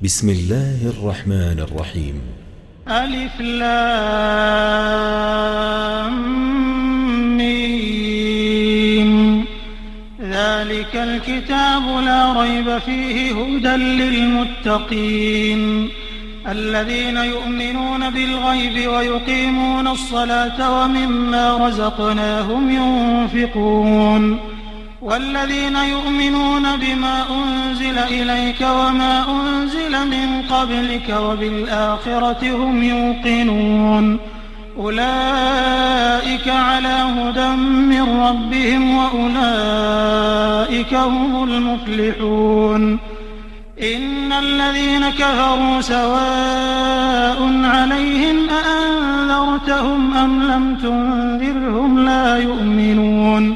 بسم الله الرحمن الرحيم. ألف لام ميم. ذلك الكتاب لا ريب فيه هدى للمتقين الذين يؤمنون بالغيب ويقيمون الصلاة ومما رزقناهم ينفقون والذين يؤمنون بما أنزل إليك وما أنزل من قبلك وبالآخرة هم يوقنون أولئك على هدى من ربهم وأولئك هم المفلحون. إن الذين كفروا سواء عليهم أأنذرتهم أم لم تنذرهم لا يؤمنون.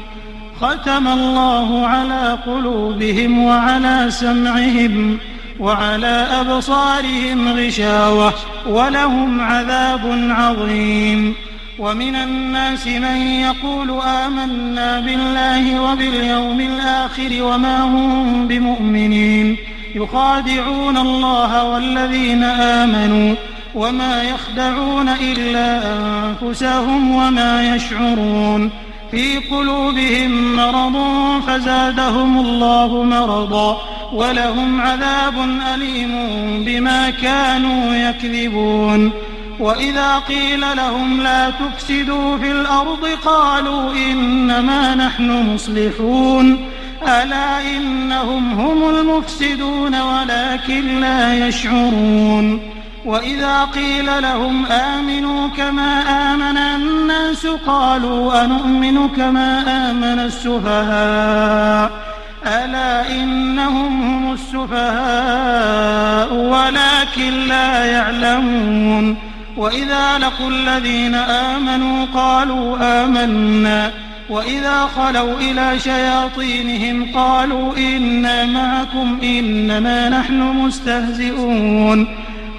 ختم الله على قلوبهم وعلى سمعهم وعلى أبصارهم غشاوة ولهم عذاب عظيم. ومن الناس من يقول آمنا بالله وباليوم الآخر وما هم بمؤمنين يخادعون الله والذين آمنوا وما يخدعون إلا أنفسهم وما يشعرون. في قلوبهم مرض فزادهم الله مرضا ولهم عذاب أليم بما كانوا يكذبون. وإذا قيل لهم لا تفسدوا في الأرض قالوا إنما نحن مصلحون ألا إنهم هم المفسدون ولكن لا يشعرون. وإذا قيل لهم آمنوا كما آمن الناس قالوا أنؤمن كما آمن السفهاء ألا إنهم هم السفهاء ولكن لا يعلمون. وإذا لقوا الذين آمنوا قالوا آمنا وإذا خلوا إلى شياطينهم قالوا إنا معكم إنما نحن مستهزئون.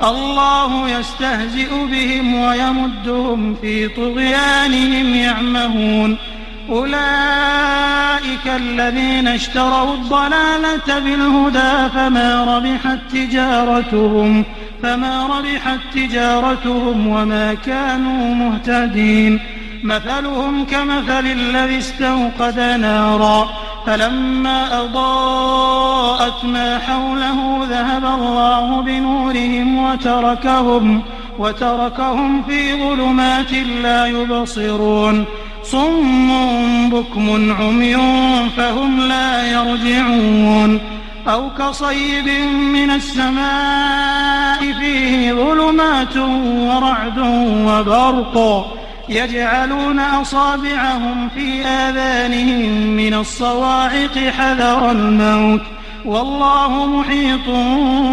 الله يستهزئ بهم ويمدهم في طغيانهم يعمهون. أولئك الذين اشتروا الضلالة بالهدى فما ربحت تجارتهم وما كانوا مهتدين. مثلهم كمثل الذي استوقد نارا فلما أضاءت ما حوله ذهب الله بنورهم وتركهم في ظلمات لا يبصرون. صم بكم عمي فهم لا يرجعون. أو كصيب من السماء فيه ظلمات ورعد وبرق يجعلون أصابعهم في آذانهم من الصواعق حذر الموت والله محيط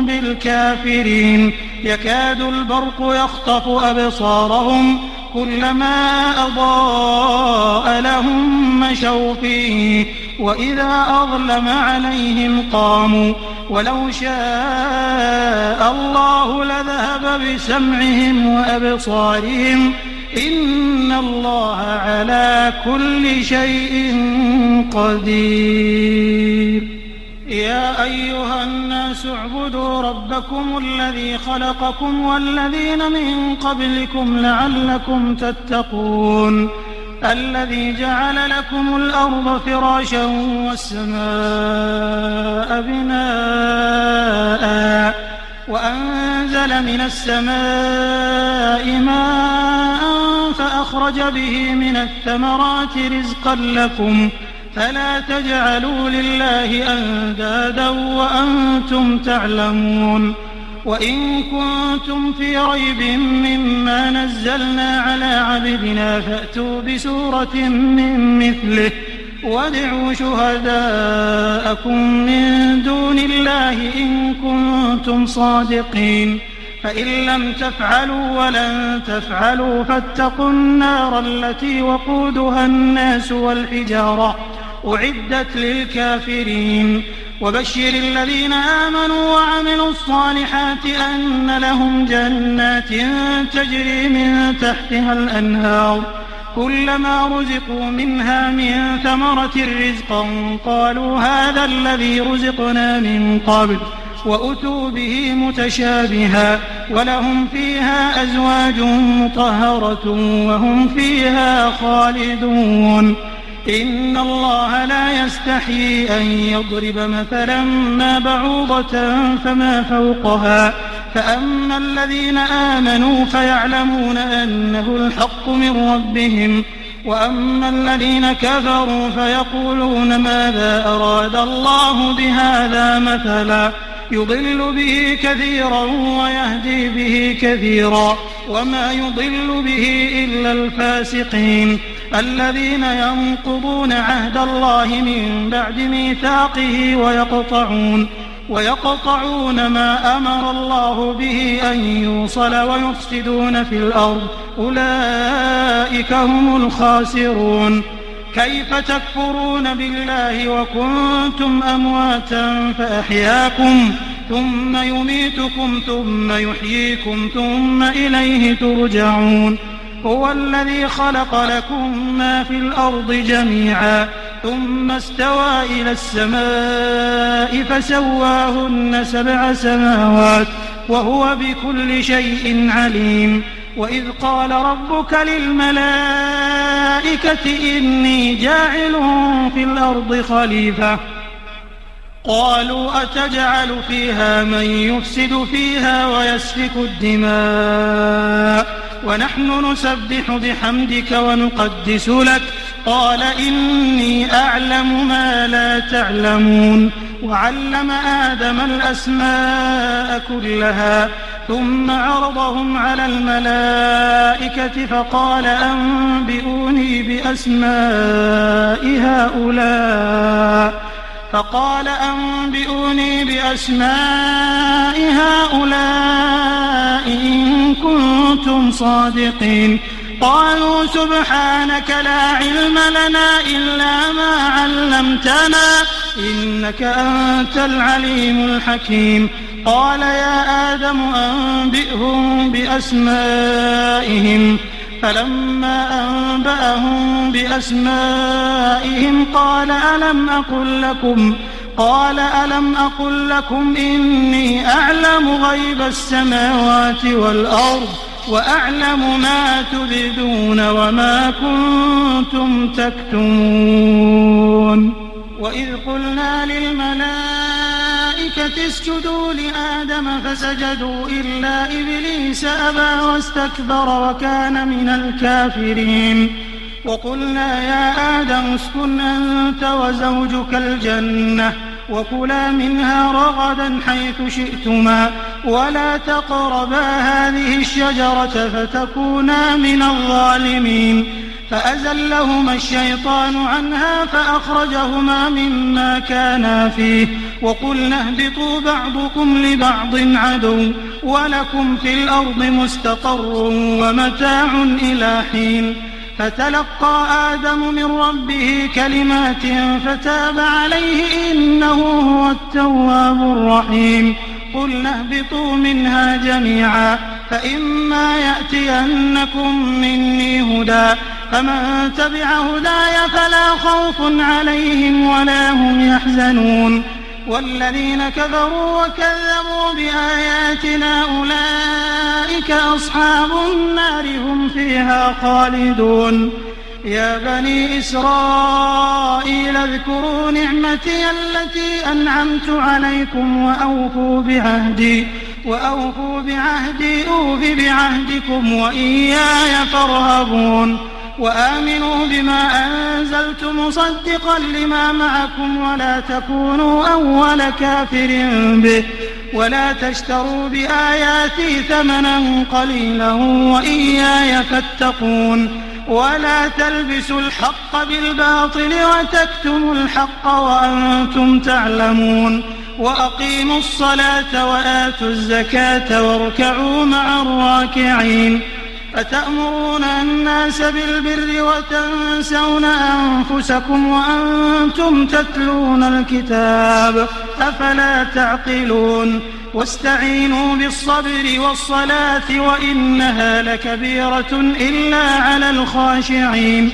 بالكافرين. يكاد البرق يخطف أبصارهم كلما أضاء لهم مشوا فيه وإذا أظلم عليهم قاموا ولو شاء الله لذهب بسمعهم وأبصارهم إن الله على كل شيء قدير. يا أيها الناس اعبدوا ربكم الذي خلقكم والذين من قبلكم لعلكم تتقون. الذي جعل لكم الأرض فراشا والسماء بناء وأنزل من السماء ماء فأخرج به من الثمرات رزقا لكم فلا تجعلوا لله أندادا وأنتم تعلمون. وإن كنتم في ريب مما نزلنا على عبدنا فأتوا بسورة من مثله وادعوا شهداءكم من دون الله إن كنتم صادقين. فإن لم تفعلوا ولن تفعلوا فاتقوا النار التي وقودها الناس والحجارة أعدت للكافرين. وبشر الذين آمنوا وعملوا الصالحات أن لهم جنات تجري من تحتها الأنهار كلما رزقوا منها من ثمرة رزقا قالوا هذا الذي رزقنا من قبل وأتوا به متشابها ولهم فيها أزواج مطهرة وهم فيها خالدون. إن الله لا يستحيي أن يضرب مثلا ما بعوضة فما فوقها فأما الذين آمنوا فيعلمون أنه الحق من ربهم وأما الذين كفروا فيقولون ماذا أراد الله بهذا مثلا يضل به كثيرا ويهدي به كثيرا وما يضل به إلا الفاسقين الذين ينقضون عهد الله من بعد ميثاقه ويقطعون ما أمر الله به أن يوصل ويفسدون في الأرض أولئك هم الخاسرون. كيف تكفرون بالله وكنتم أمواتا فأحياكم ثم يميتكم ثم يحييكم ثم إليه ترجعون. هو الذي خلق لكم ما في الأرض جميعا ثم استوى إلى السماء فسواهن 7 سماوات وهو بكل شيء عليم. وإذ قال ربك للملائكة إني جاعل في الأرض خليفة قالوا أتجعل فيها من يفسد فيها ويسفك الدماء ونحن نسبح بحمدك ونقدس لك قال إني أعلم ما لا تعلمون. وعلم آدم الأسماء كلها ثم عرضهم على الملائكة فقال أنبئوني بأسماء هؤلاء إن كنتم صادقين. قالوا سبحانك لا علم لنا إلا ما علمتنا إنك أنت العليم الحكيم. قال يا آدم أنبئهم بأسمائهم فلما أنبأهم بأسمائهم قال ألم أقل لكم إني أعلم غيب السماوات والأرض وأعلم ما تبدون وما كنتم تكتمون. وإذ قلنا للملائكة اسجدوا لآدم فسجدوا إلا إبليس أبى واستكبر وكان من الكافرين. وقلنا يا آدم اسكن أنت وزوجك الجنة وكلا منها رغدا حيث شئتما ولا تقربا هذه الشجرة فتكونا من الظالمين. فأزلهما الشيطان عنها فأخرجهما مما كانا فيه وقلنا اهبطوا بعضكم لبعض عدو ولكم في الأرض مستقر ومتاع إلى حين. فتلقى آدم من ربه كلمات فتاب عليه إنه هو التواب الرحيم. قلنا اهبطوا منها جميعا فإما يأتينكم مني هدى فمن تبع هداي فلا خوف عليهم ولا هم يحزنون. والذين كفروا وكذبوا بآياتنا أولئك أصحاب النار هم فيها خالدون. يا بني إسرائيل اذكروا نعمتي التي أنعمت عليكم وأوفوا بعهدي أوف بعهدكم وإياي فارهبون. وآمنوا بما أنزلت مصدقا لما معكم ولا تكونوا أول كافر به ولا تشتروا بآياتي ثمنا قليلا وإياي فاتقون. ولا تلبسوا الحق بالباطل وتكتموا الحق وأنتم تعلمون. وأقيموا الصلاة وآتوا الزكاة واركعوا مع الراكعين. أتأمرون الناس بالبر وتنسون أنفسكم وأنتم تتلون الكتاب أفلا تعقلون. واستعينوا بالصبر والصلاة وإنها لكبيرة إلا على الخاشعين.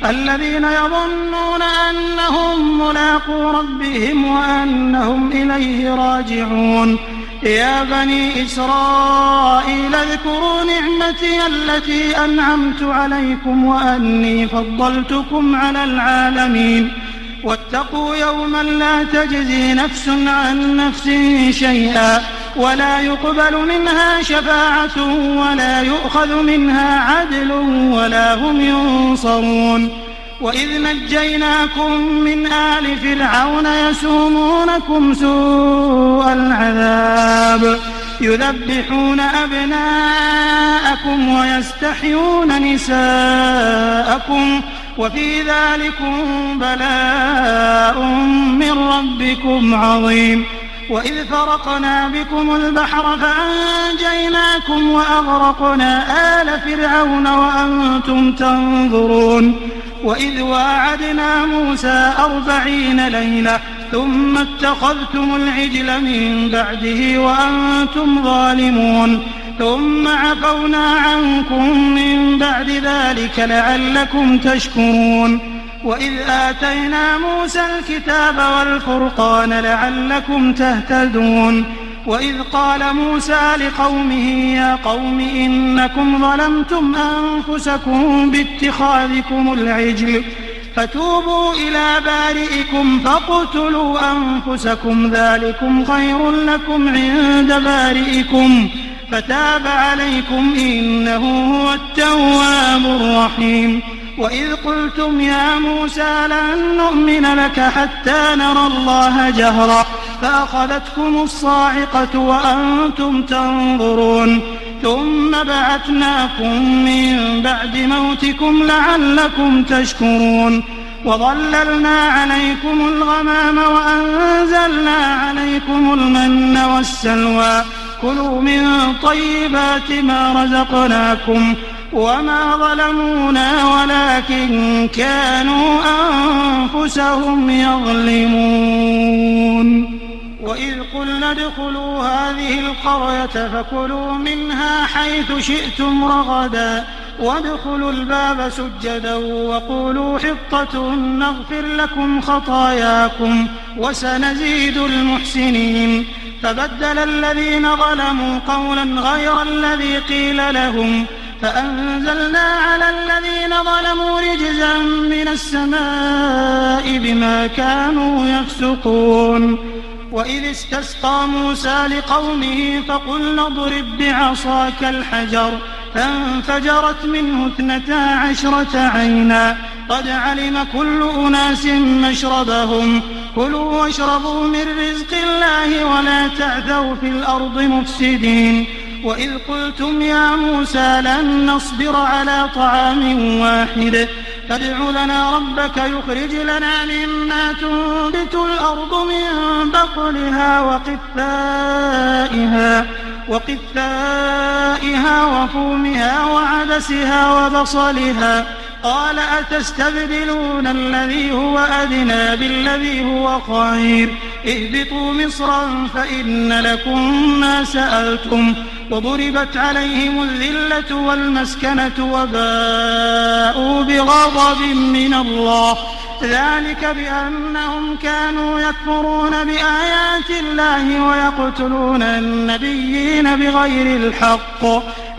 الذين يظنون أنهم ملاقو ربهم وأنهم إليه راجعون يا بني إسرائيل اذكروا نعمتي التي أنعمت عليكم وأني فضلتكم على العالمين واتقوا يوما لا تجزي نفس عن نفس شيئا ولا يقبل منها شفاعة ولا يؤخذ منها عدل ولا هم ينصرون وإذ نجيناكم من آل فرعون يسومونكم سوء العذاب يذبحون أبناءكم ويستحيون نساءكم وفي ذلكم بلاء من ربكم عظيم وإذ فرقنا بكم البحر فأنجيناكم وأغرقنا آل فرعون وأنتم تنظرون وإذ واعدنا موسى 40 ليلة ثم اتخذتم العجل من بعده وأنتم ظالمون ثم عفونا عنكم من بعد ذلك لعلكم تشكرون وإذ آتينا موسى الكتاب والفرقان لعلكم تهتدون وإذ قال موسى لقومه يا قوم إنكم ظلمتم أنفسكم باتخاذكم العجل فتوبوا إلى بارئكم فاقتلوا أنفسكم ذلكم خير لكم عند بارئكم فتاب عليكم إنه هو التواب الرحيم وإذ قلتم يا موسى لن نؤمن لك حتى نرى الله جهرا فأخذتكم الصاعقة وأنتم تنظرون ثم بعثناكم من بعد موتكم لعلكم تشكرون وظللنا عليكم الغمام وأنزلنا عليكم المن والسلوى كلوا من طيبات ما رزقناكم وما ظلمونا ولكن كانوا أنفسهم يظلمون وإذ قلنا ادخلوا هذه القرية فكلوا منها حيث شئتم رغدا وادخلوا الباب سجدا وقولوا حطة نغفر لكم خطاياكم وسنزيد المحسنين فبدل الذين ظلموا قولا غير الذي قيل لهم فأنزلنا على الذين ظلموا رجزا من السماء بما كانوا يفسقون وإذ استسقى موسى لقومه فقلنا اضرب بعصاك الحجر فانفجرت منه 12 عينا قد علم كل أناس مشربهم كلوا واشربوا من رزق الله ولا تعثوا في الأرض مفسدين وإذ قلتم يا موسى لن نصبر على طعام واحد فادع لنا ربك يخرج لنا مما تنبت الأرض من بقلها وقثائها وفومها وعدسها وبصلها قال أتستبدلون الذي هو أدنى بالذي هو خير اهبطوا مصرا فإن لكم ما سألتم وضربت عليهم الذلة والمسكنة وباءوا بغضب من الله ذلك بأنهم كانوا يكفرون بآيات الله ويقتلون النبيين بغير الحق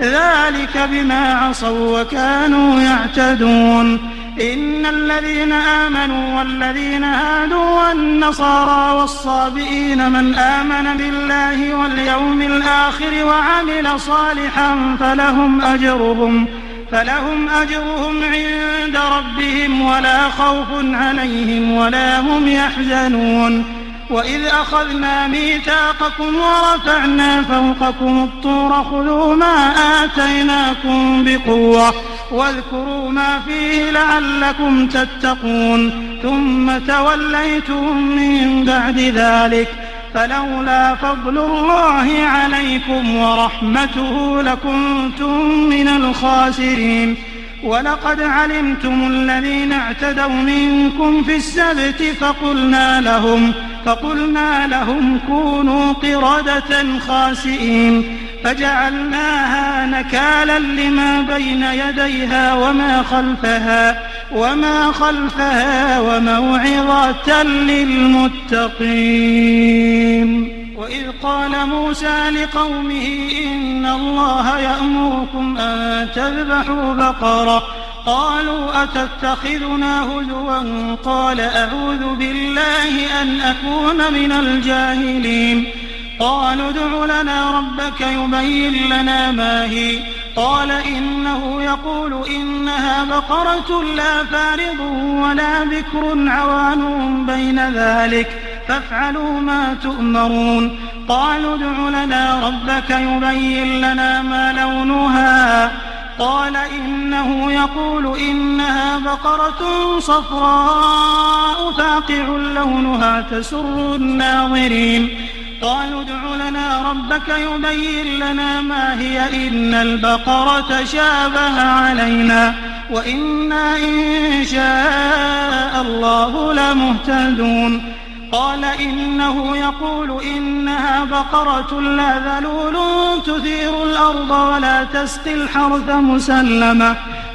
ذلك بما عصوا وكانوا يعتدون إن الذين آمنوا والذين هادوا والنصارى والصابئين من آمن بالله واليوم الآخر وعمل صالحا فلهم أجرهم عند ربهم ولا خوف عليهم ولا هم يحزنون وإذ أخذنا ميثاقكم ورفعنا فوقكم الطور خذوا ما آتيناكم بقوة واذكروا ما فيه لعلكم تتقون ثم توليتم من بعد ذلك فلولا فضل الله عليكم ورحمته لكنتم من الخاسرين ولقد علمتم الذين اعتدوا منكم في السبت فقلنا لهم كونوا قردة خاسئين فجعلناها نكالا لما بين يديها وما خلفها وما خلفها وموعظة للمتقين. وإذ قال موسى لقومه إن الله يأمركم أن تذبحوا بقرة قالوا أتتخذنا هزوا قال أعوذ بالله أن أكون من الجاهلين. قالوا ادع لنا ربك يبين لنا ما هي قال إنه يقول إنها بقرة لا فارض ولا بكر عوان بين ذلك فافعلوا ما تؤمرون. قالوا ادع لنا ربك يبين لنا ما لونها قال إنه يقول إنها بقرة صفراء فاقع لونها تسر الناظرين. قالوا ادع لنا ربك يبين لنا ما هي إن البقرة شابه علينا وإنا إن شاء الله لمهتدون. قال إنه يقول إنها بقرة لا ذلول تثير الأرض ولا تسقي الحرث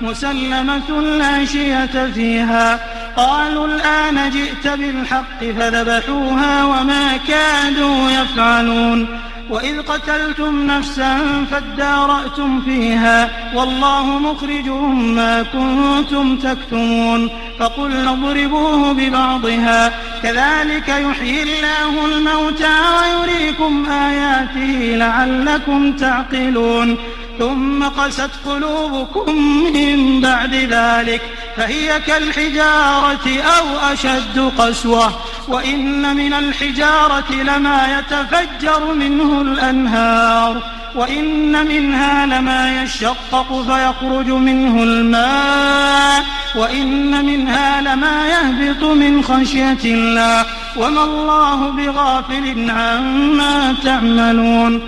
مسلمة لا شية فيها. قالوا الآن جئت بالحق فذبحوها وما كادوا يفعلون. وإذ قتلتم نفسا فادارأتم فيها والله مخرج ما كنتم تكتمون. فقلنا اضربوه ببعضها كذلك يحيي الله الموتى ويريكم آياته لعلكم تعقلون. ثم قست قلوبكم من بعد ذلك فهي كالحجارة أو أشد قسوة وإن من الحجارة لما يتفجر منه الأنهار وإن منها لما يشقق فيخرج منه الماء وإن منها لما يهبط من خشية الله وما الله بغافل عما تعملون.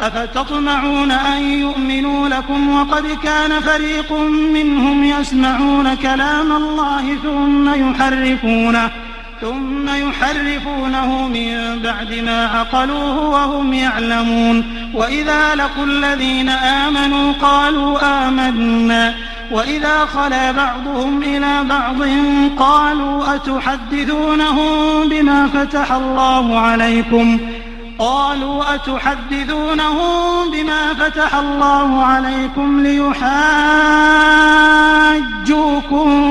أفتطمعون أن يؤمنوا لكم وقد كان فريق منهم يسمعون كلام الله ثم يحرفونه من بعد ما عقلوه وهم يعلمون. وإذا لقوا الذين آمنوا قالوا آمنا وإذا خلا بعضهم إلى بعض قالوا أتحدثونهم بما فتح الله عليكم ليحاجوكم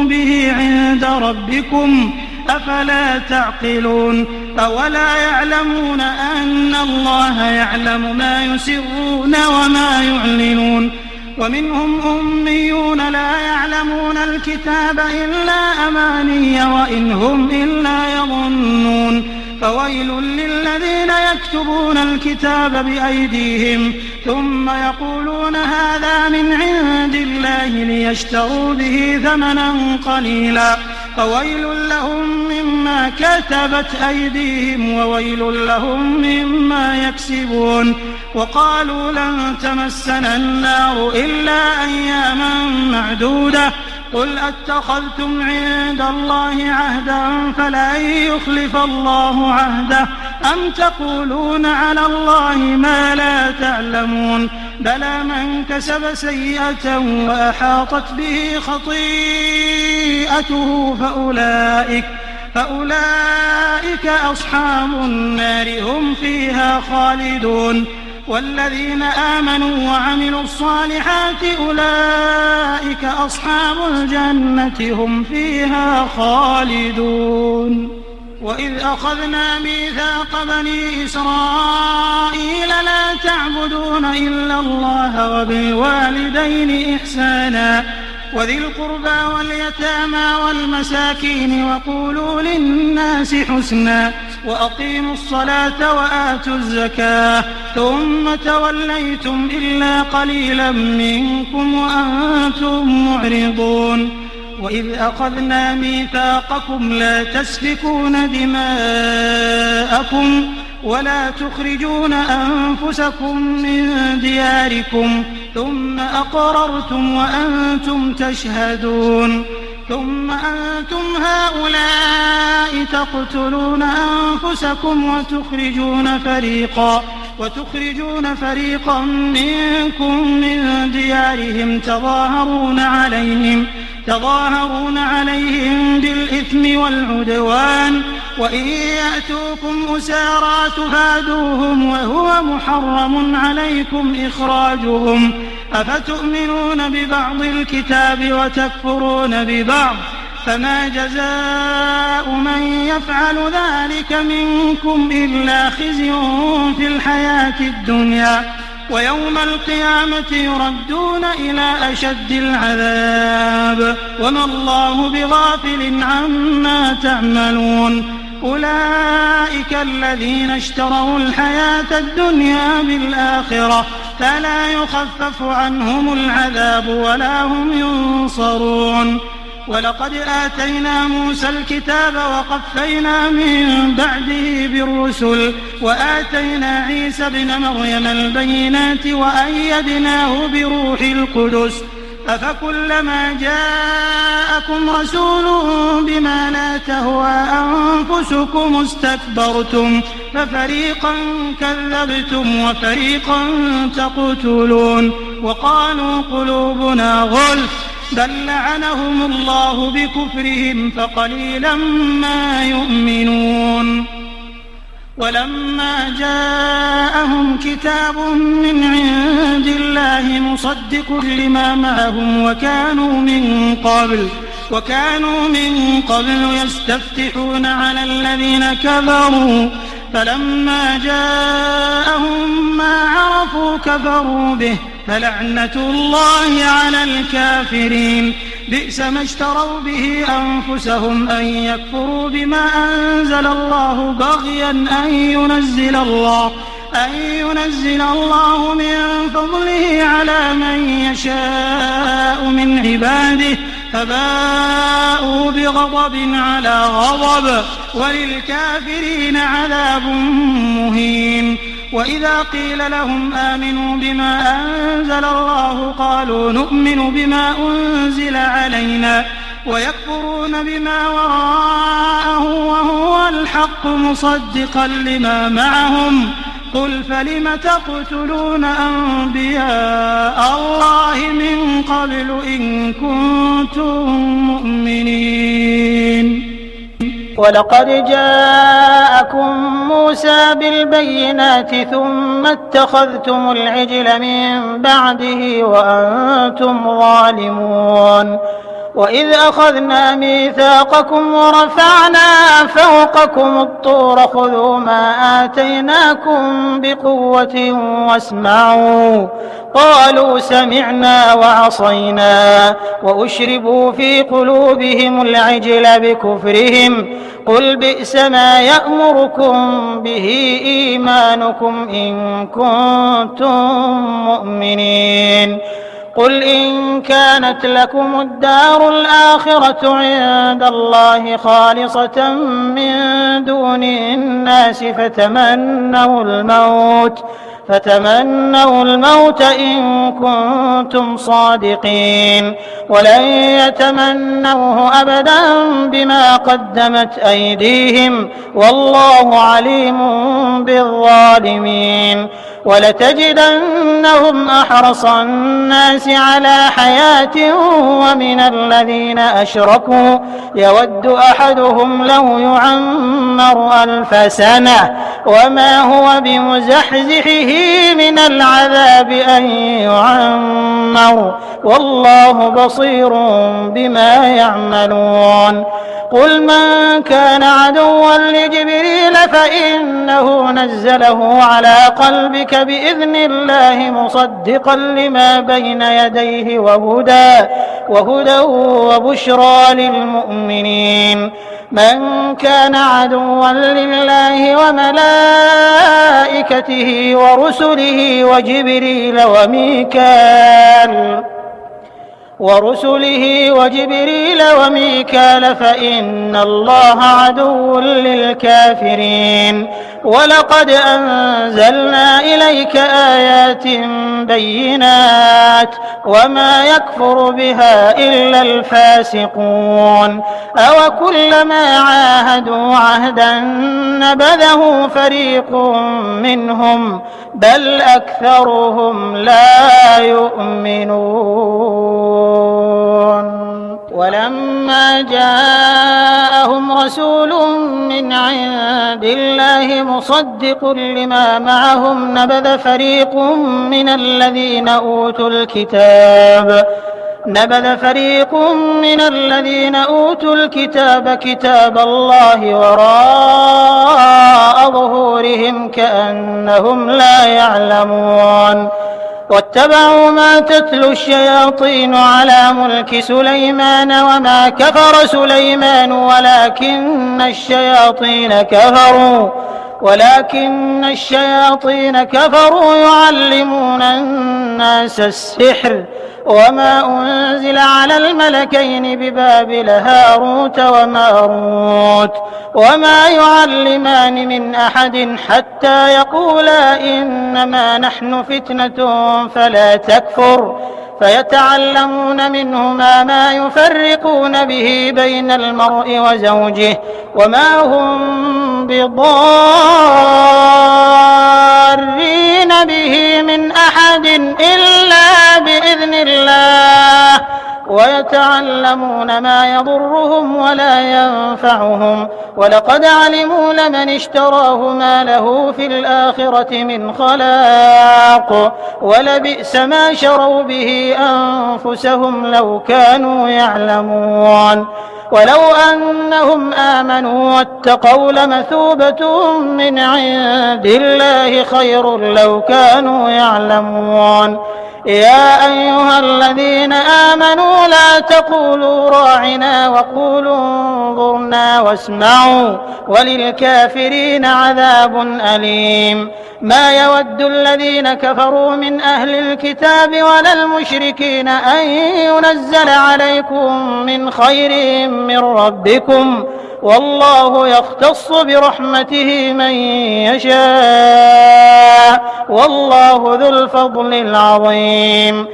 به عند ربكم أفلا تعقلون. أولا يعلمون أن الله يعلم ما يسرون وما يعلنون. ومنهم أميون لا يعلمون الكتاب إلا أماني وإن هم إلا يظنون. فويل للذين يكتبون الكتاب بأيديهم ثم يقولون هذا من عند الله ليشتروا به ثمنا قليلا فويل لهم مما كتبت أيديهم وويل لهم مما يكسبون. وقالوا لن تمسنا النار إلا أياما معدودة قل أتخذتم عند الله عهدا فلن يخلف الله عهده أم تقولون على الله ما لا تعلمون. بلى من كسب سيئة وأحاطت به خطيئته فأولئك أصحاب النار هم فيها خالدون. والذين آمنوا وعملوا الصالحات أولئك أصحاب الجنة هم فيها خالدون. وإذ أخذنا ميثاق بني إسرائيل لا تعبدون إلا الله وبالوالدين إحسانا وذي القربى واليتامى والمساكين وقولوا للناس حسنا وأقيموا الصلاة وآتوا الزكاة ثم توليتم إلا قليلا منكم وأنتم معرضون. وإذ أخذنا ميثاقكم لا تسفكون دماءكم ولا تخرجون أنفسكم من دياركم ثم أقررتم وأنتم تشهدون. ثم أنتم هؤلاء تقتلون أنفسكم وتخرجون فريقا منكم من ديارهم تظاهرون عليهم بالإثم والعدوان وإن يأتوكم أسارى تفادوهم وهو محرم عليكم إخراجهم أفتؤمنون ببعض الكتاب وتكفرون ببعض فما جزاء من يفعل ذلك منكم إلا خزي في الحياة الدنيا ويوم القيامة يردون إلى أشد العذاب وما الله بغافل عما تعملون أولئك الذين اشتروا الحياة الدنيا بالآخرة فلا يخفف عنهم العذاب ولا هم ينصرون ولقد آتينا موسى الكتاب وقفينا من بعده بالرسل وآتينا عيسى ابن مريم البينات وأيدناه بروح القدس أفكلما جاءكم رسول بما لا تهوى أنفسكم استكبرتم ففريقا كذبتم وفريقا تقتلون وقالوا قلوبنا غلف بل لعنهم الله بكفرهم فقليلا ما يؤمنون ولما جاءهم كتاب من عند الله مصدق لما معهم وكانوا من قبل يستفتحون على الذين كفروا فلما جاءهم ما عرفوا كفروا به فلعنة الله على الكافرين بئس ما اشتروا به أنفسهم أن يكفروا بما أنزل الله بغيا أن ينزل الله من فضله على من يشاء من عباده فباءوا بغضب على غضب وللكافرين عذاب مهين وإذا قيل لهم آمنوا بما أنزل الله قالوا نؤمن بما أنزل علينا ويكفرون بما وراءه وهو الحق مصدقا لما معهم قل فلم تقتلون أنبياء الله من قبل إن كنتم مؤمنين ولقد جاءكم موسى بالبينات ثم اتخذتم العجل من بعده وأنتم ظالمون وإذ أخذنا ميثاقكم ورفعنا فوقكم الطور خذوا ما آتيناكم بقوة واسمعوا قالوا سمعنا وعصينا وأشربوا في قلوبهم العجل بكفرهم قل بئس ما يأمركم به إيمانكم إن كنتم مؤمنين قل إن كانت لكم الدار الآخرة عند الله خالصة من دون الناس فتمنوا الموت إن كنتم صادقين ولن يتمنوه أبدا بما قدمت أيديهم والله عليم بالظالمين ولتجدنهم أحرص الناس على حياة ومن الذين أشركوا يود أحدهم لو يعمر 1000 سنة وما هو بمزحزحه من العذاب أن يعمر والله بصير بما يعملون قل من كان عدوا لجبريل فإنه نزله على قلبك بإذن الله مصدقا لما بين يديه وهدى وبشرى للمؤمنين من كان عدوا لله وملائكته ورسله وجبريل وميكال فإن الله عدو للكافرين ولقد أنزلنا إليك آيات بينات وما يكفر بها إلا الفاسقون أوكلما عاهدوا عهدا نبذه فريق منهم بل أكثرهم لا يؤمنون مصدق لما معهم نبذ فريق من الذين أوتوا الكتاب كتاب الله وراء ظهورهم كأنهم لا يعلمون واتبعوا ما تتلو الشياطين على ملك سليمان وما كفر سليمان ولكن الشياطين كفروا يعلمون الناس السحر وما أنزل على الملكين ببابل هاروت وماروت وما يعلمان من أحد حتى يقولا إنما نحن فتنة فلا تكفر فيتعلمون منهما ما يفرقون به بين المرء وزوجه وما هم بضارين به من أحد إلا بإذن الله ويتعلمون ما يضرهم ولا ينفعهم ولقد علموا لمن اشتراه ما له في الآخرة من خلاق ولبئس ما شروا به أنفسهم لو كانوا يعلمون ولو أنهم آمنوا واتقوا لمثوبة من عند الله خير لو كانوا يعلمون يا أيها الذين آمنوا لا تقولوا راعنا وقولوا انظرنا واسمعوا وللكافرين عذاب أليم ما يود الذين كفروا من أهل الكتاب ولا المشركين أن ينزل عليكم من خير من ربكم والله يختص برحمته من يشاء والله ذو الفضل العظيم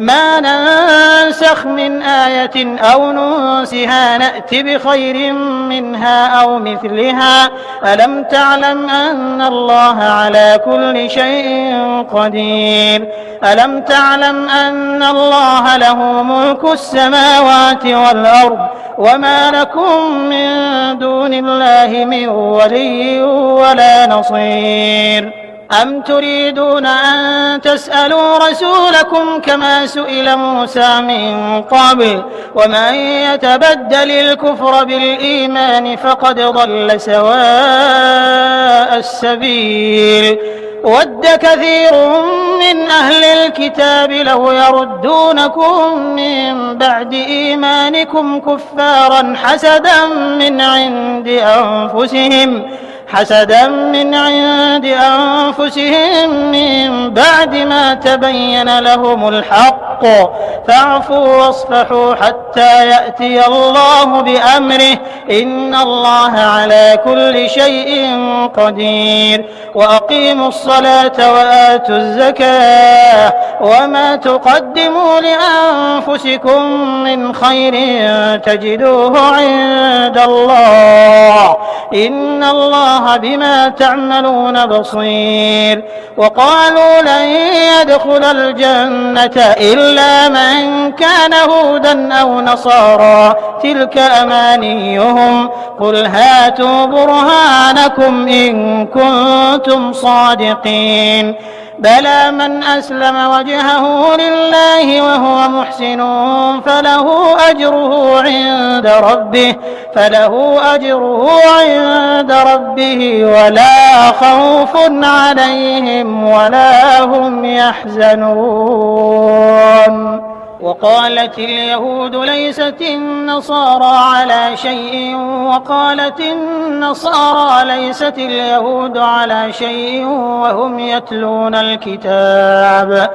ما ننسخ من آية أو ننسها نأت بخير منها أو مثلها ألم تعلم أن الله على كل شيء قدير ألم تعلم أن الله له ملك السماوات والأرض وما لكم من دون الله من ولي ولا نصير أم تريدون أن تسألوا رسولكم كما سئل موسى من قبل ومن يتبدل الكفر بالإيمان فقد ضل سواء السبيل ود كثير من أهل الكتاب لو يردونكم من بعد إيمانكم كفارا حسدا من عند أنفسهم من بعد ما تبين لهم الحق فاعفوا واصفحوا حتى يأتي الله بأمره إن الله على كل شيء قدير وأقيموا الصلاة وآتوا الزكاة وما تقدموا لأنفسكم من خير تجدوه عند الله إن الله بما تعملون بصير وقالوا لن يدخل الجنة إلا من كان هودا أو نصارى تلك أمانيهم قل هاتوا برهانكم إن كنتم صادقين بلى من أسلم وجهه لله وهو محسن فله أجره عند ربه ولا خوف عليهم ولا هم يحزنون وقالت اليهود ليست النصارى على شيء وقالت النصارى ليست اليهود على شيء وهم يتلون الكتاب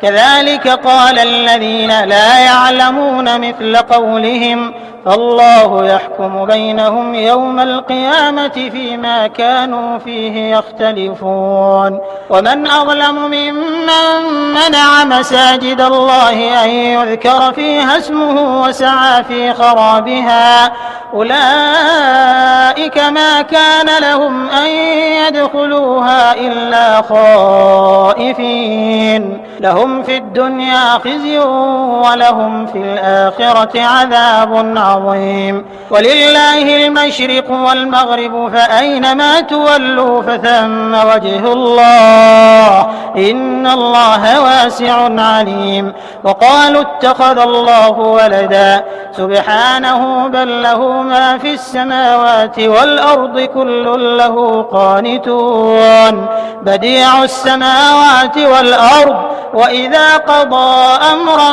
كذلك قال الذين لا يعلمون مثل قولهم فالله يحكم بينهم يوم القيامة فيما كانوا فيه يختلفون ومن أظلم ممن منع مساجد الله أن يذكر فيها اسمه وسعى في خرابها أولئك ما كان لهم أن يدخلوها إلا خائفين لهم في الدنيا خزي ولهم في الآخرة عذاب عظيم. ولله المشرق والمغرب فأينما تولوا فثم وجه الله إن الله واسع عليم. وقالوا اتخذ الله ولدا سبحانه بل له ما في السماوات والأرض كل له قانتون بديع السماوات والأرض وإذا قضى أمرا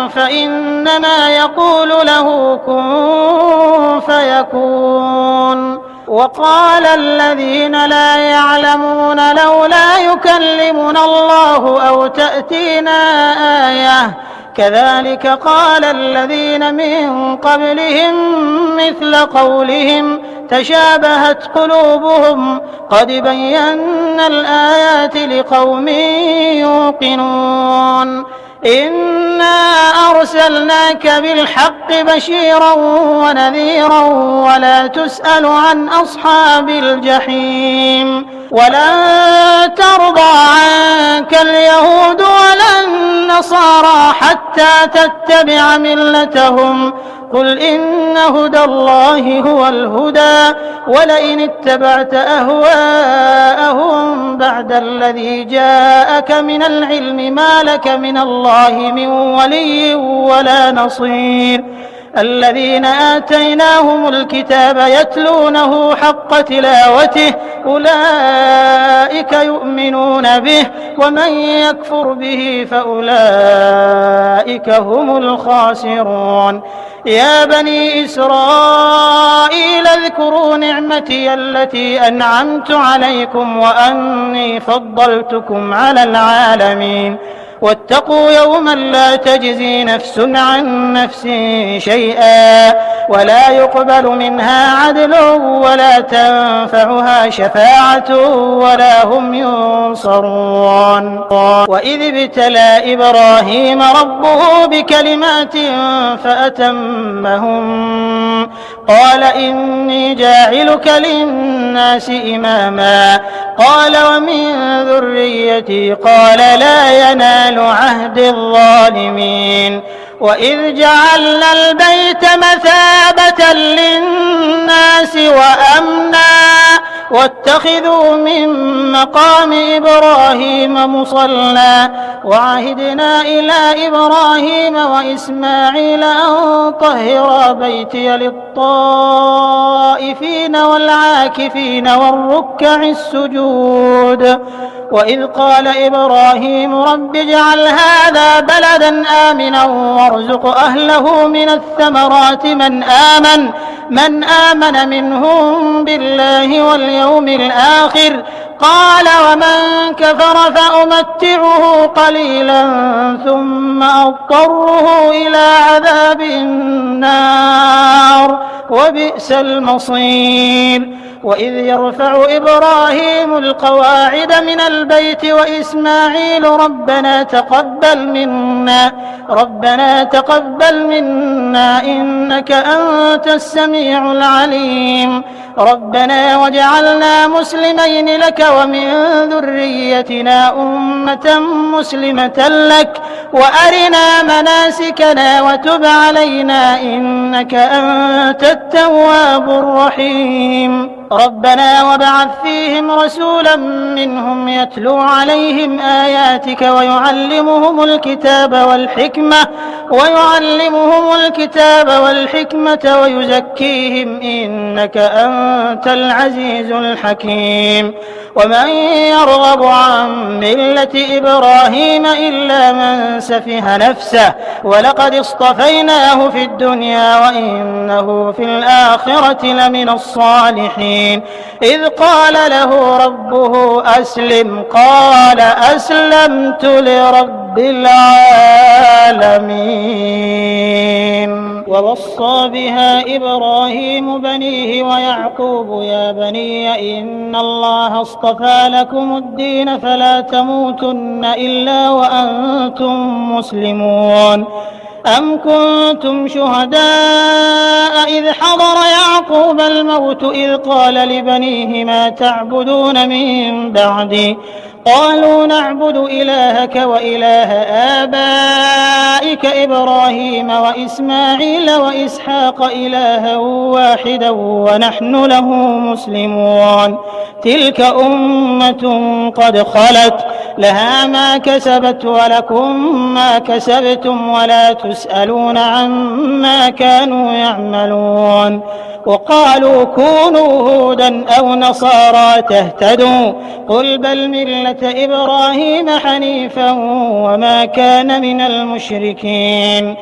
فإنما يقول له كن فيكون. وقال الذين لا يعلمون لولا يكلمنا الله أو تأتينا آية كذلك قال الذين من قبلهم مثل قولهم تشابهت قلوبهم قد بينا الآيات لقوم يوقنون. إنا أرسلناك بالحق بشيرا ونذيرا ولا تسأل عن أصحاب الجحيم. ولن ترضى عنك اليهود ولا النصارى حتى تتبع ملتهم قل إن هدى الله هو الهدى ولئن اتبعت أهواءهم بعد الذي جاءك من العلم ما لك من الله من ولي ولا نصير. الذين آتيناهم الكتاب يتلونه حق تلاوته أولئك يؤمنون به ومن يكفر به فأولئك هم الخاسرون. يا بني إسرائيل اذكروا نعمتي التي أنعمت عليكم وأني فضلتكم على العالمين. واتقوا يوما لا تجزي نفس عن نفس شيئا ولا يقبل منها عدل ولا تنفعها شفاعة ولا هم ينصرون. وإذ ابتلى إبراهيم ربه بكلمات فأتمهم قال إني جاعلك للناس إماما قال ومن ذريتي قال لا ينال عهد الظالمين. وإذ جعلنا البيت مثابة للناس وأمنا واتخذوا من مقام إبراهيم مصلى وعهدنا إلى إبراهيم وإسماعيل أن طهرا بيتي للطائفين والعاكفين والركع السجود. وإذ قال إبراهيم رب اجعل هذا بلدا آمنا وارزق أهله من الثمرات من آمن منهم بالله واليوم الآخر قال ومن كفر فأمتعه قليلا ثم أضطره إلى عذاب النار وبئس المصير. وإذ يرفع إبراهيم القواعد من البيت وإسماعيل ربنا تقبل منا إنك أنت السميع العليم. ربنا واجعلنا مسلمين لك ومن ذريتنا أمة مسلمة لك وأرنا مناسكنا وتب علينا إنك أنت التواب الرحيم. ربنا وابعث فيهم رسولا منهم يتلو عليهم آياتك ويعلمهم الكتاب والحكمة ويزكيهم إنك أنت العزيز الحكيم. ومن يرغب عن ملة إبراهيم إلا من سفه نفسه ولقد اصطفيناه في الدنيا وإنه في الآخرة لمن الصالحين. إذ قال له ربه أسلم قال أسلمت لرب العالمين. ووصى بها إبراهيم بنيه ويعقوب يا بني إن الله اصطفى لكم الدين فلا تموتن إلا وأنتم مسلمون. أم كنتم شهداء إذ حضر يعقوب الموت إذ قال لبنيه ما تعبدون من بعدي قالوا نعبد إلهك وإله آبائك إبراهيم وإسماعيل وإسحاق إلها واحدا ونحن له مسلمون تلك أمة قد خلت لها ما كسبت ولكم ما كسبتم ولا تسألون عما كانوا يعملون وقالوا كونوا هودا أو نصارى تهتدوا قل بل ملة إبراهيم حنيفا وما كان من المشركين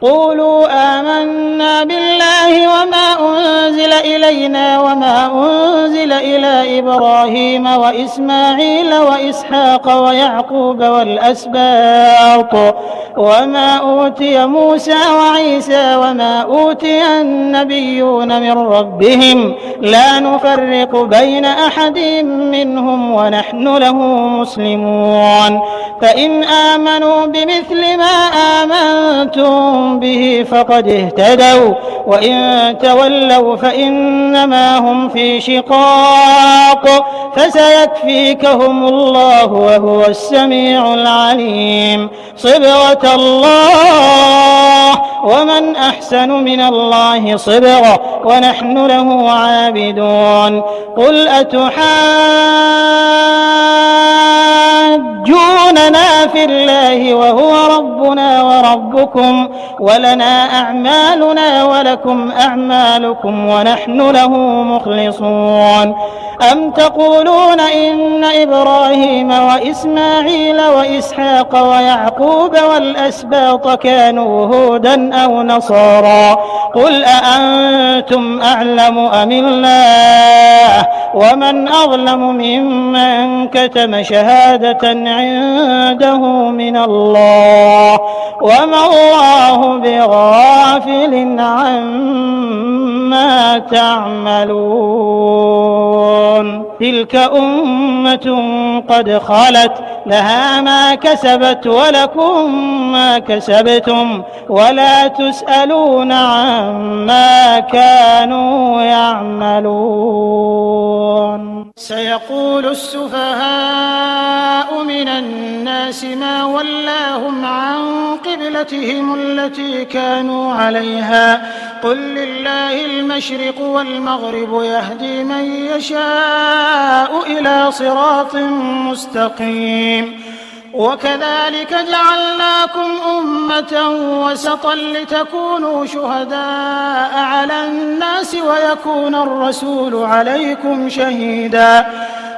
قولوا آمنا بالله وما أنزل إلينا وما أنزل إلى إبراهيم وإسماعيل وإسحاق ويعقوب والأسباط وما أوتي موسى وعيسى وما أوتي النبيون من ربهم لا نفرق بين أحد منهم ونحن له مسلمون فإن آمنوا بمثل ما آمنتم به فقد اهتدوا وإن تولوا فإنما هم في شقاق فسيكفيكهم الله وهو السميع العليم صبغة الله ومن أحسن من الله صبغة ونحن له عابدون قل أتحاجوننا في الله وهو ربنا وربكم ولنا أعمالنا ولكم أعمالكم ونحن له مخلصون أم تقولون إن إبراهيم وإسماعيل وإسحاق ويعقوب والأسباط كانوا هودا أو نصارى قل أأنتم أعلم أم الله ومن أظلم ممن كتم شهادة عنده من الله وما الله بغافل عما تعملون تلك أمة قد خلت لها ما كسبت ولكم ما كسبتم ولا تسألون عما كانوا يعملون سيقول السفهاء من الناس ما ولاهم عن قبلتهم التي كانوا عليها قل لله المشرق والمغرب يهدي من يشاء إلى صراط مستقيم وكذلك جعلناكم أمة وسطا لتكونوا شهداء على الناس ويكون الرسول عليكم شهيدا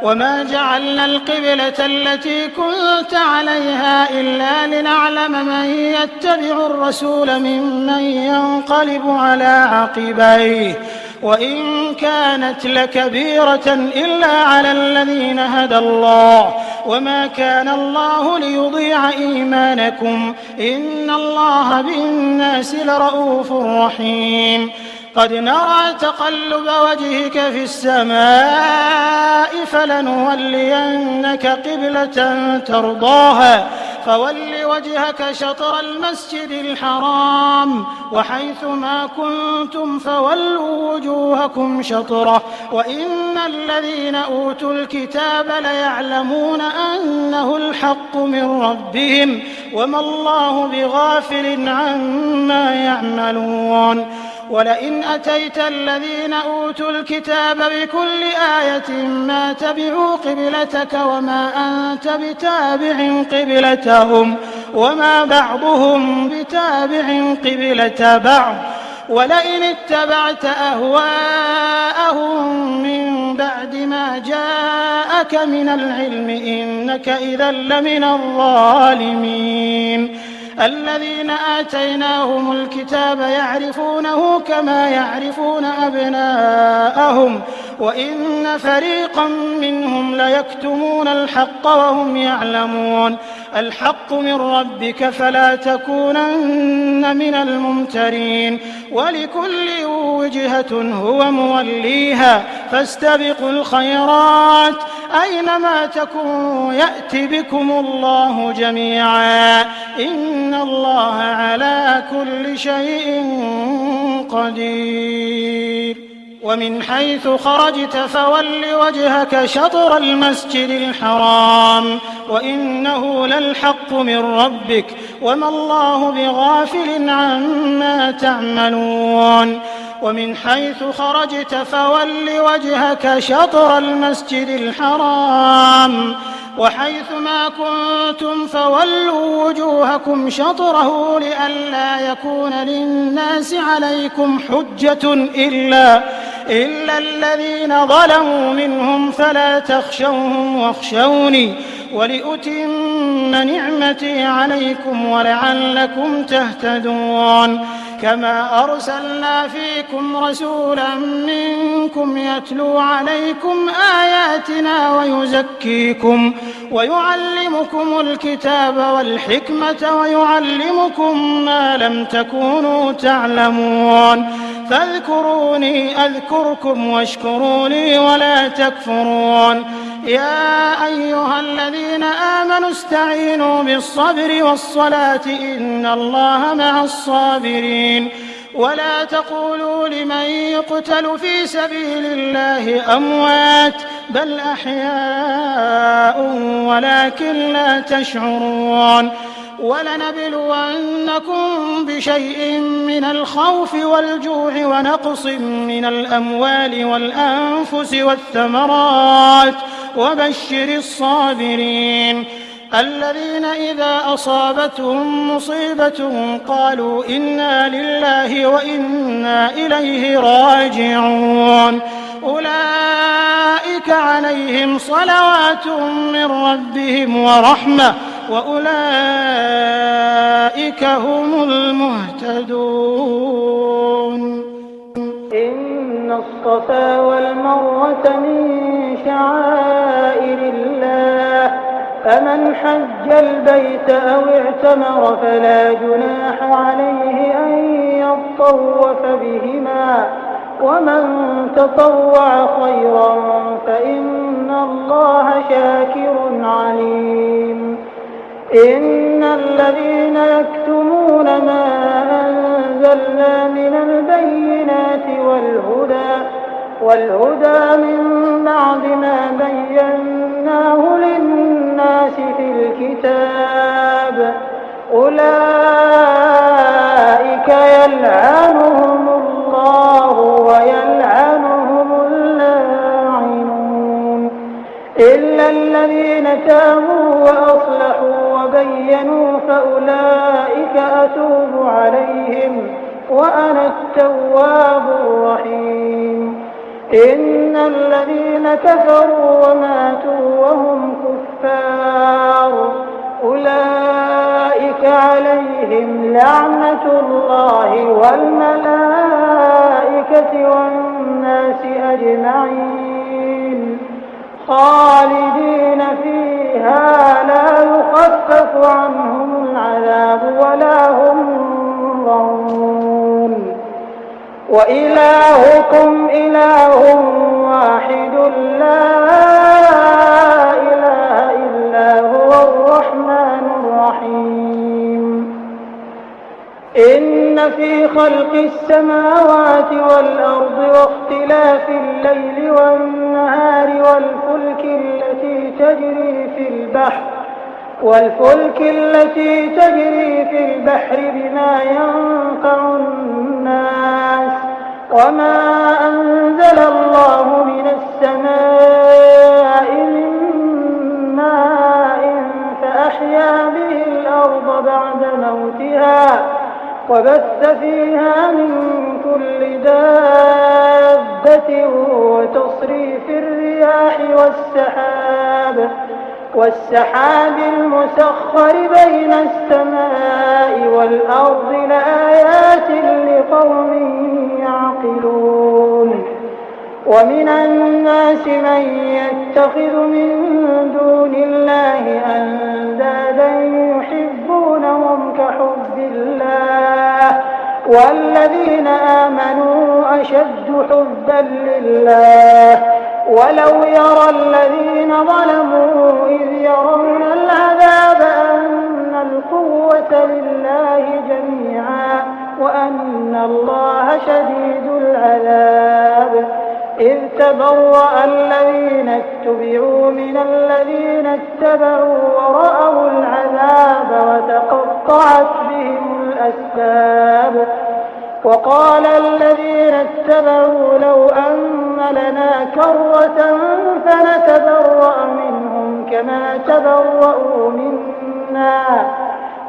وما جعلنا القبلة التي كنت عليها إلا لنعلم من يتبع الرسول ممن ينقلب على عقبيه وإن كانت لكبيرة إلا على الذين هدى الله وما كان الله ليضيع إيمانكم إن الله بالناس لرؤوف رحيم قد نرى تقلب وجهك في السماء فلنولينك قبلة ترضاها فول وجهك شطر المسجد الحرام وحيث ما كنتم فولوا وجوهكم شطره وإن الذين أوتوا الكتاب ليعلمون أنه الحق من ربهم وما الله بغافل عما يعملون ولئن أتيت الذين أوتوا الكتاب بكل آية ما تبعوا قبلتك وما أنت بتابع قبلتهم وما بعضهم بتابع قبلة بعض ولئن اتبعت أهواءهم من بعد ما جاءك من العلم إنك إذا لمن الظالمين الذين آتيناهم الكتاب يعرفونه كما يعرفون أبناءهم وإن فريقا منهم ليكتمون الحق وهم يعلمون الحق من ربك فلا تكونن من الممترين ولكل وجهة هو موليها فاستبقوا الخيرات أينما تكونوا يأت بكم الله جميعا إن الله على كل شيء قدير ومن حيث خرجت فول وجهك شطر المسجد الحرام وإنه للحق من ربك وما الله بغافل عما تعملون ومن حيث خرجت فول وجهك شطر المسجد الحرام وحيث ما كنتم فولوا وجوهكم شطره لئلا يكون للناس عليكم حجة إلا الذين ظلموا منهم فلا تخشوهم واخشوني ولأتم نعمتي عليكم ولعلكم تهتدون كما أرسلنا فيكم رسولا منكم يتلو عليكم آياتنا ويزكيكم ويعلمكم الكتاب والحكمة ويعلمكم ما لم تكونوا تعلمون فاذكروني أذكركم واشكروا لي ولا تكفرون يا أيها الذين آمنوا استعينوا بالصبر والصلاة إن الله مع الصابرين ولا تقولوا لمن يقتل في سبيل الله أموات بل أحياء ولكن لا تشعرون ولنبلونكم بشيء من الخوف والجوع ونقص من الأموال والأنفس والثمرات وبشر الصابرين الذين إذا أصابتهم مصيبة قالوا إنا لله وإنا إليه راجعون أولئك عليهم صلوات من ربهم ورحمة وأولئك هم المهتدون إن الصفا والمروة من شعائر الله فمن حج البيت أو اعتمر فلا جناح عليه أن يطوف بهما ومن تطوع خيرا فإن الله شاكر عليم إن الذين يكتمون ما أنزلنا من البينات والهدى من بعد ما بيناه للناس في الكتاب أولئك يلعنهم الله ويلعنهم اللاعنون إلا الذين تابوا وأصلحوا وبينوا فأولئك أتوب عليهم وأنا التواب الرحيم إن الذين كفروا وماتوا وهم كفار أولئك عليهم لعنة الله والملائكة والناس أجمعين خالدين فيها لا يخفف عنهم العذاب ولا هم ينظرون وإلهكم إله واحد لا إله إلا هو الرحمن الرحيم إن في خلق السماوات والأرض واختلاف الليل والنهار والفلك التي تجري في البحر بما ينفع الناس وما أنزل الله من السماء من ماء فأحيا به الأرض بعد موتها وبث فيها من كل دابة وتصريف الرياح والسحاب المسخر بين السماء والأرض لآيات لقوم يعقلون ومن الناس من يتخذ من دون الله أندادا يحبونهم كحب الله والذين آمنوا أشد حبا لله ولو يرى الذين ظلموا إذ يرون العذاب أن القوة لله جميعا وأن الله شديد العذاب إذ تبرأ الذين اتبعوا من الذين اتبعوا ورأوا العذاب وتقطعت بهم الأسباب وقال الذين اتبعوا لو أن لنا كرة فنتبرأ منهم كما تبرأوا منا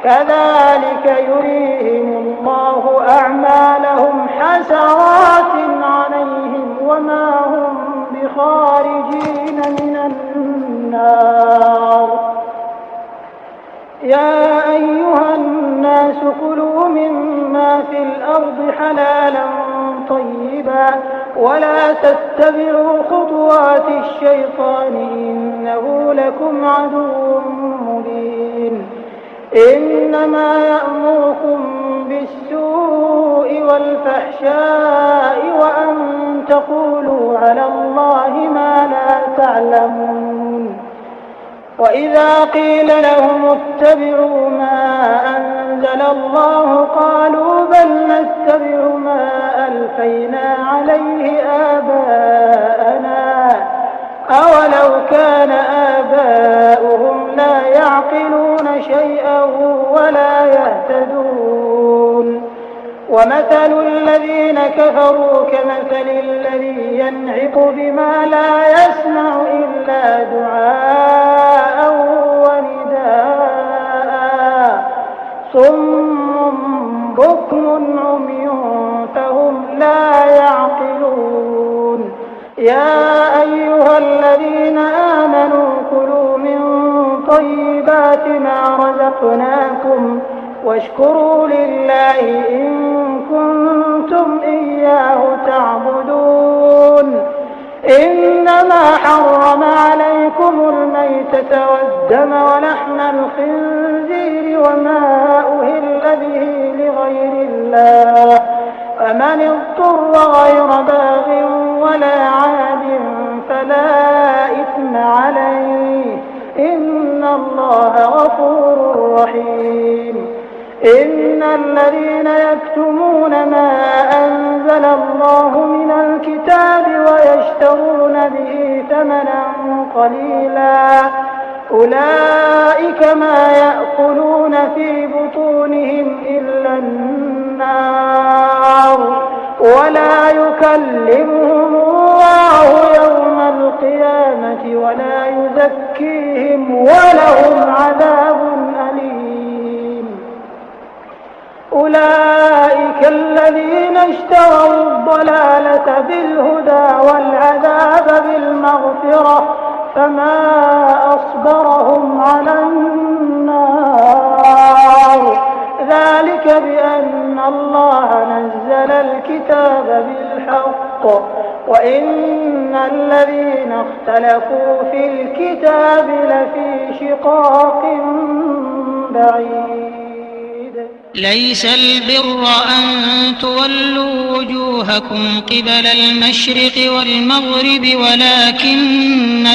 كذلك يريهم الله أعمالهم حسرات عليهم وما هم بخارجين من النار. يا أيها الناس كلوا مما في الأرض حلالا طيبا ولا تتبعوا خطوات الشيطان إنه لكم عدو مبين. إنما يأمركم بالسوء والفحشاء وأن تقولوا على الله ما لا تعلمون. وإذا قيل لهم اتبعوا ما أنزل الله قالوا بل نتبع ما ألفينا عليه آباءنا أولو كان آباؤهم لا يعقلون شيئا ولا يهتدون. ومثل الذين كفروا كمثل الذي ينعق بما لا يسمع إلا دعاء ونداء صم بكم عمي فهم لا يعقلون. يا أيها الذين آمنوا كلوا من طيبات ما رزقناكم واشكروا لله إن كنتم إياه تعبدون. إنما حرم عليكم الميتة والدم ولحم الخنزير وما أهل به لغير الله فمن اضطر غير باغ ولا عاد فلا إثم عليه إن الله غفور رحيم. إن الذين يكتمون ما أنزل الله من الكتاب ويشترون به ثمنا قليلا أولئك ما يأكلون في بطونهم إلا النار ولا يكلمهم الله يوم القيامة ولا يزكيهم ولهم عذاب أليم. أولئك الذين اشتروا الضلالة بالهدى والعذاب بالمغفرة فما أصبرهم على النار ذلك بأن الله نزل الكتاب بالحق وإن الذين اختلفوا في الكتاب لفي شقاق بعيد. ليس البر أن تولوا وجوهكم قبل المشرق والمغرب ولكن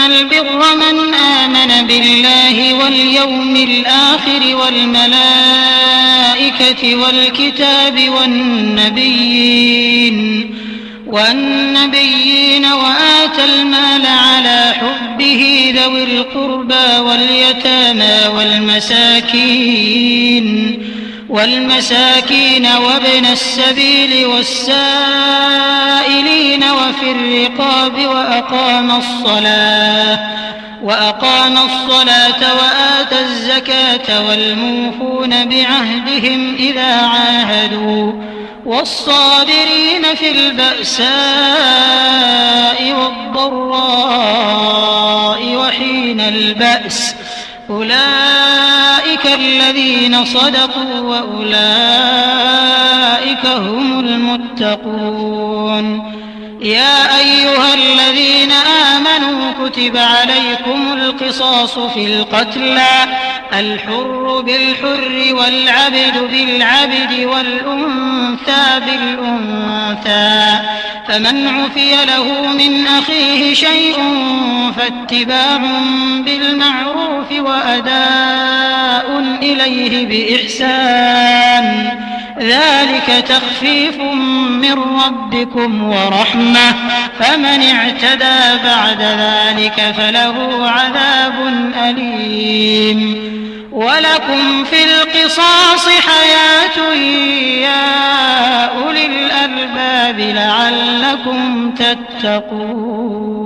البر من آمن بالله واليوم الآخر والملائكة والكتاب والنبيين وآتى المال على حبه ذوي القربى واليتامى والمساكين وابن السبيل والسائلين وفي الرقاب وأقام الصلاة وآتى الزكاة والموفون بعهدهم إذا عاهدوا والصابرين في البأساء والضراء وحين البأس أولئك الذين صدقوا وأولئك هم المتقون. يا أيها الذين آمنوا كتب عليكم القصاص في القتلى الحر بالحر والعبد بالعبد والأنثى بالأنثى فمن عفي له من أخيه شيء فاتباع بالمعروف وأداء إليه بإحسان ذلك تخفيف من ربكم ورحمة فمن اعتدى بعد ذلك فله عذاب أليم ولكم في القصاص حياة يا أولي الألباب لعلكم تتقون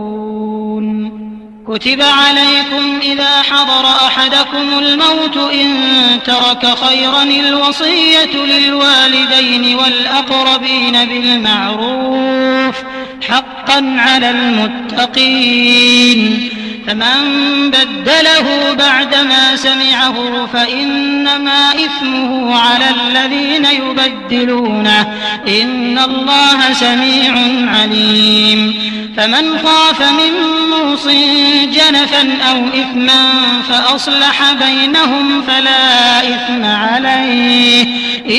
كتب عليكم إذا حضر أحدكم الموت إن ترك خيرا الوصية للوالدين والأقربين بالمعروف حقا على المتقين فمن بدله بعدما سمعه فإنما إثمه على الذين يبدلونه إن الله سميع عليم فمن خاف من موص جنفا أو إثما فأصلح بينهم فلا إثم عليه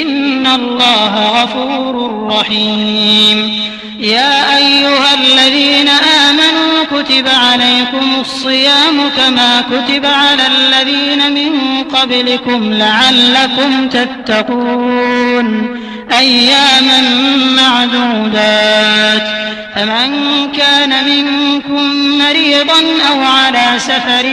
إن الله غفور رحيم يا أيها الذين آمنوا كتب عليكم الصيام كما كتب على الذين من قبلكم لعلكم تتقون أياما معدودات فمن كان منكم مريضا أو على سفر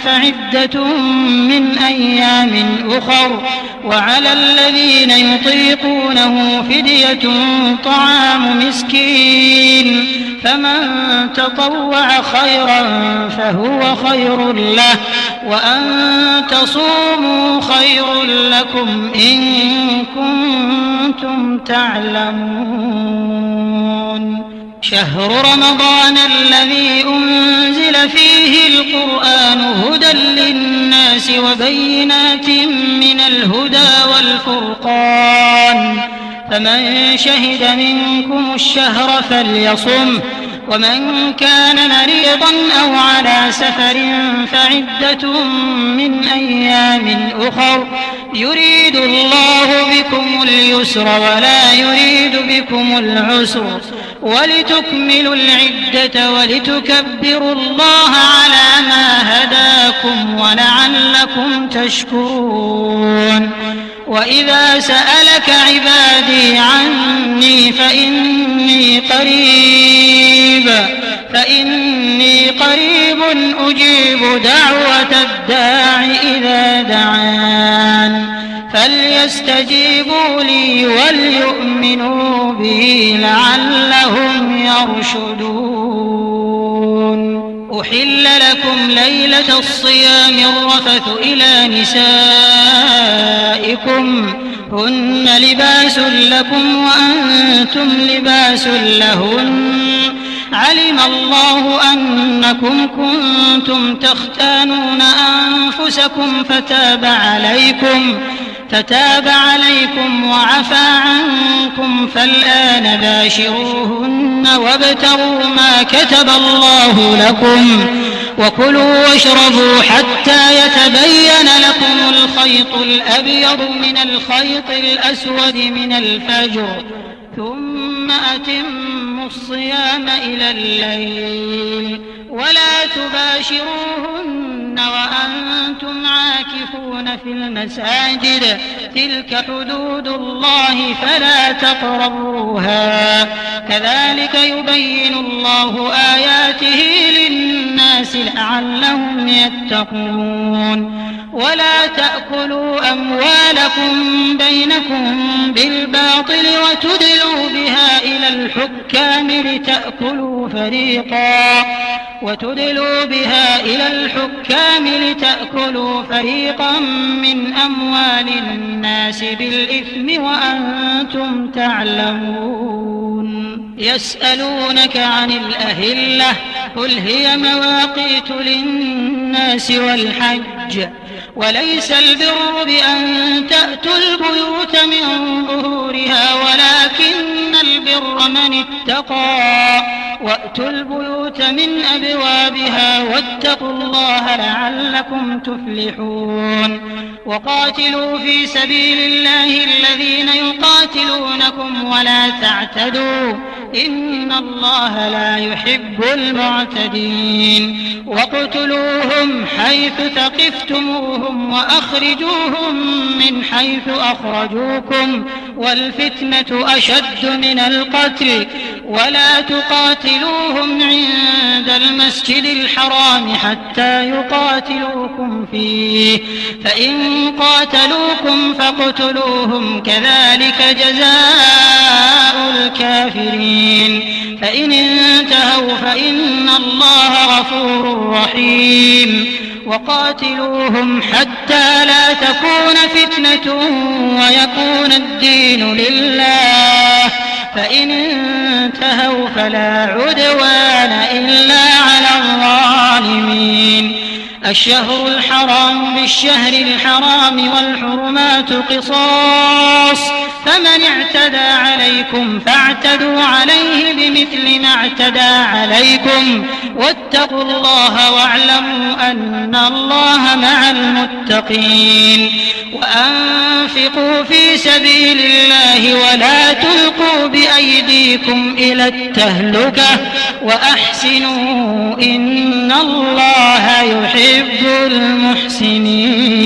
فعدة من أيام أخر وعلى الذين يطيقونه فدية طعام مسكين فمن تطوع خيرا فهو خير له وأن تصوموا خير لكم إن كنتم تعلمون شهر رمضان الذي أنزل فيه القرآن هدى للناس وبينات من الهدى والفرقان فمن شهد منكم الشهر فليصم ومن كان مريضا أو على سفر فعدة من أيام أخر يريد الله بكم اليسر ولا يريد بكم العسر ولتكملوا العدة ولتكبروا الله على ما هداكم ولعلكم تشكرون وإذا سألك عبادي عني فإني قريب أجيب دعوة الداع إذا دعان فليستجيبوا لي وليؤمنوا بي لعلهم يرشدون أحل لكم ليلة الصيام الرفث إلى نسائكم هن لباس لكم وأنتم لباس لهن علم الله أنكم كنتم تختانون أنفسكم فتاب عليكم وعفى عنكم فالآن باشروهن وابتغوا ما كتب الله لكم وكلوا واشربوا حتى يتبين لكم الخيط الأبيض من الخيط الأسود من الفجر ثم أتموا الصيام إلى الليل ولا تباشروهن وأنتم عاكفون في المساجد تلك حدود الله فلا تقربوها كذلك يبين الله آياته للناس لعلهم يتقون ولا تأكلوا أموالكم بينكم بالباطل وتدلوا بها إلى الحكام لتأكلوا فريقا من أموال الناس بالإثم وأنتم تعلمون يسألونك عن الأهلة قل هي مواقيت للناس والحج وليس البر بأن تأتوا البيوت من ظهورها ولكن البر من اتقى وأتوا البيوت من أبوابها واتقوا الله لعلكم تفلحون وقاتلوا في سبيل الله الذين يقاتلونكم ولا تعتدوا إن الله لا يحب المعتدين واقتلوهم حيث ثقفتموهم وأخرجوهم من حيث أخرجوكم والفتنة أشد من القتل ولا تقاتلوهم عند المسجد الحرام حتى يقاتلوكم فيه فإن قاتلوكم فاقتلوهم كذلك جزاء الكافرين فإن انتهوا فإن الله غفور رحيم وقاتلوهم حتى لا تكون فتنة ويكون الدين لله فإن انتهوا فلا عدوان إلا على الظالمين الشهر الحرام بالشهر الحرام والحرمات قصاص فمن اعتدى عليكم فاعتدوا عليه بمثل ما اعتدى عليكم واتقوا الله واعلموا أن الله مع المتقين وأنفقوا في سبيل الله ولا تلقوا بأيديكم إلى التهلكة وأحسنوا إن الله يحب المحسنين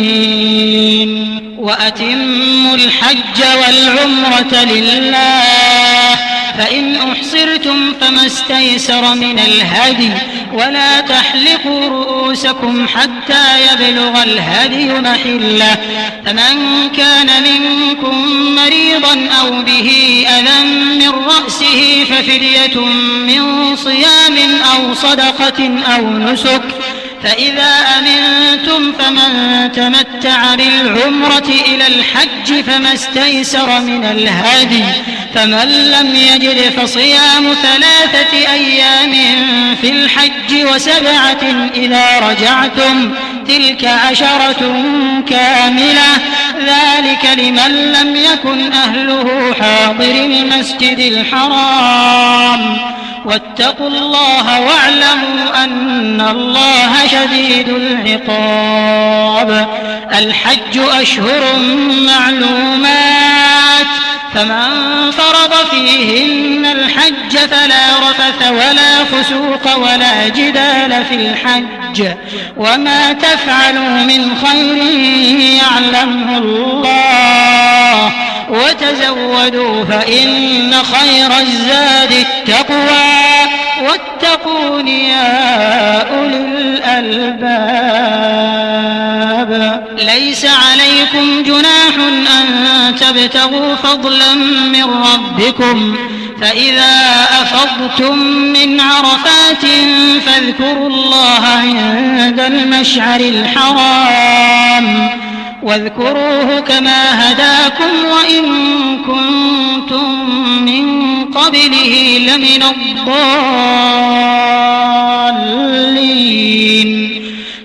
وأتموا الحج والعمرة لله فإن أحصرتم فما استيسر من الهدي ولا تحلقوا رؤوسكم حتى يبلغ الهدي محله فمن كان منكم مريضا أو به أذى من رأسه ففدية من صيام أو صدقة أو نسك فإذا أمنتم فمن تمتع بالعمرة إلى الحج فما استيسر من الهدي فمن لم يجد فصيام 3 أيام في الحج و7 إذا رجعتم تلك 10 كاملة ذلك لمن لم يكن أهله حاضر المسجد الحرام واتقوا الله واعلموا أن الله شديد العقاب الحج أشهر معلومات فمن فرض فيهن الحج فلا رفث ولا فسوق ولا جدال في الحج وما تفعلوا من خير يعلمه الله وتزودوا فإن خير الزاد التقوى واتقون يا أولي الألباب ليس عليكم جناح أن تبتغوا فضلا من ربكم فإذا أفضتم من عرفات فاذكروا الله عند المشعر الحرام واذكروه كما هداكم وإن كنتم من قبله لمن الضالين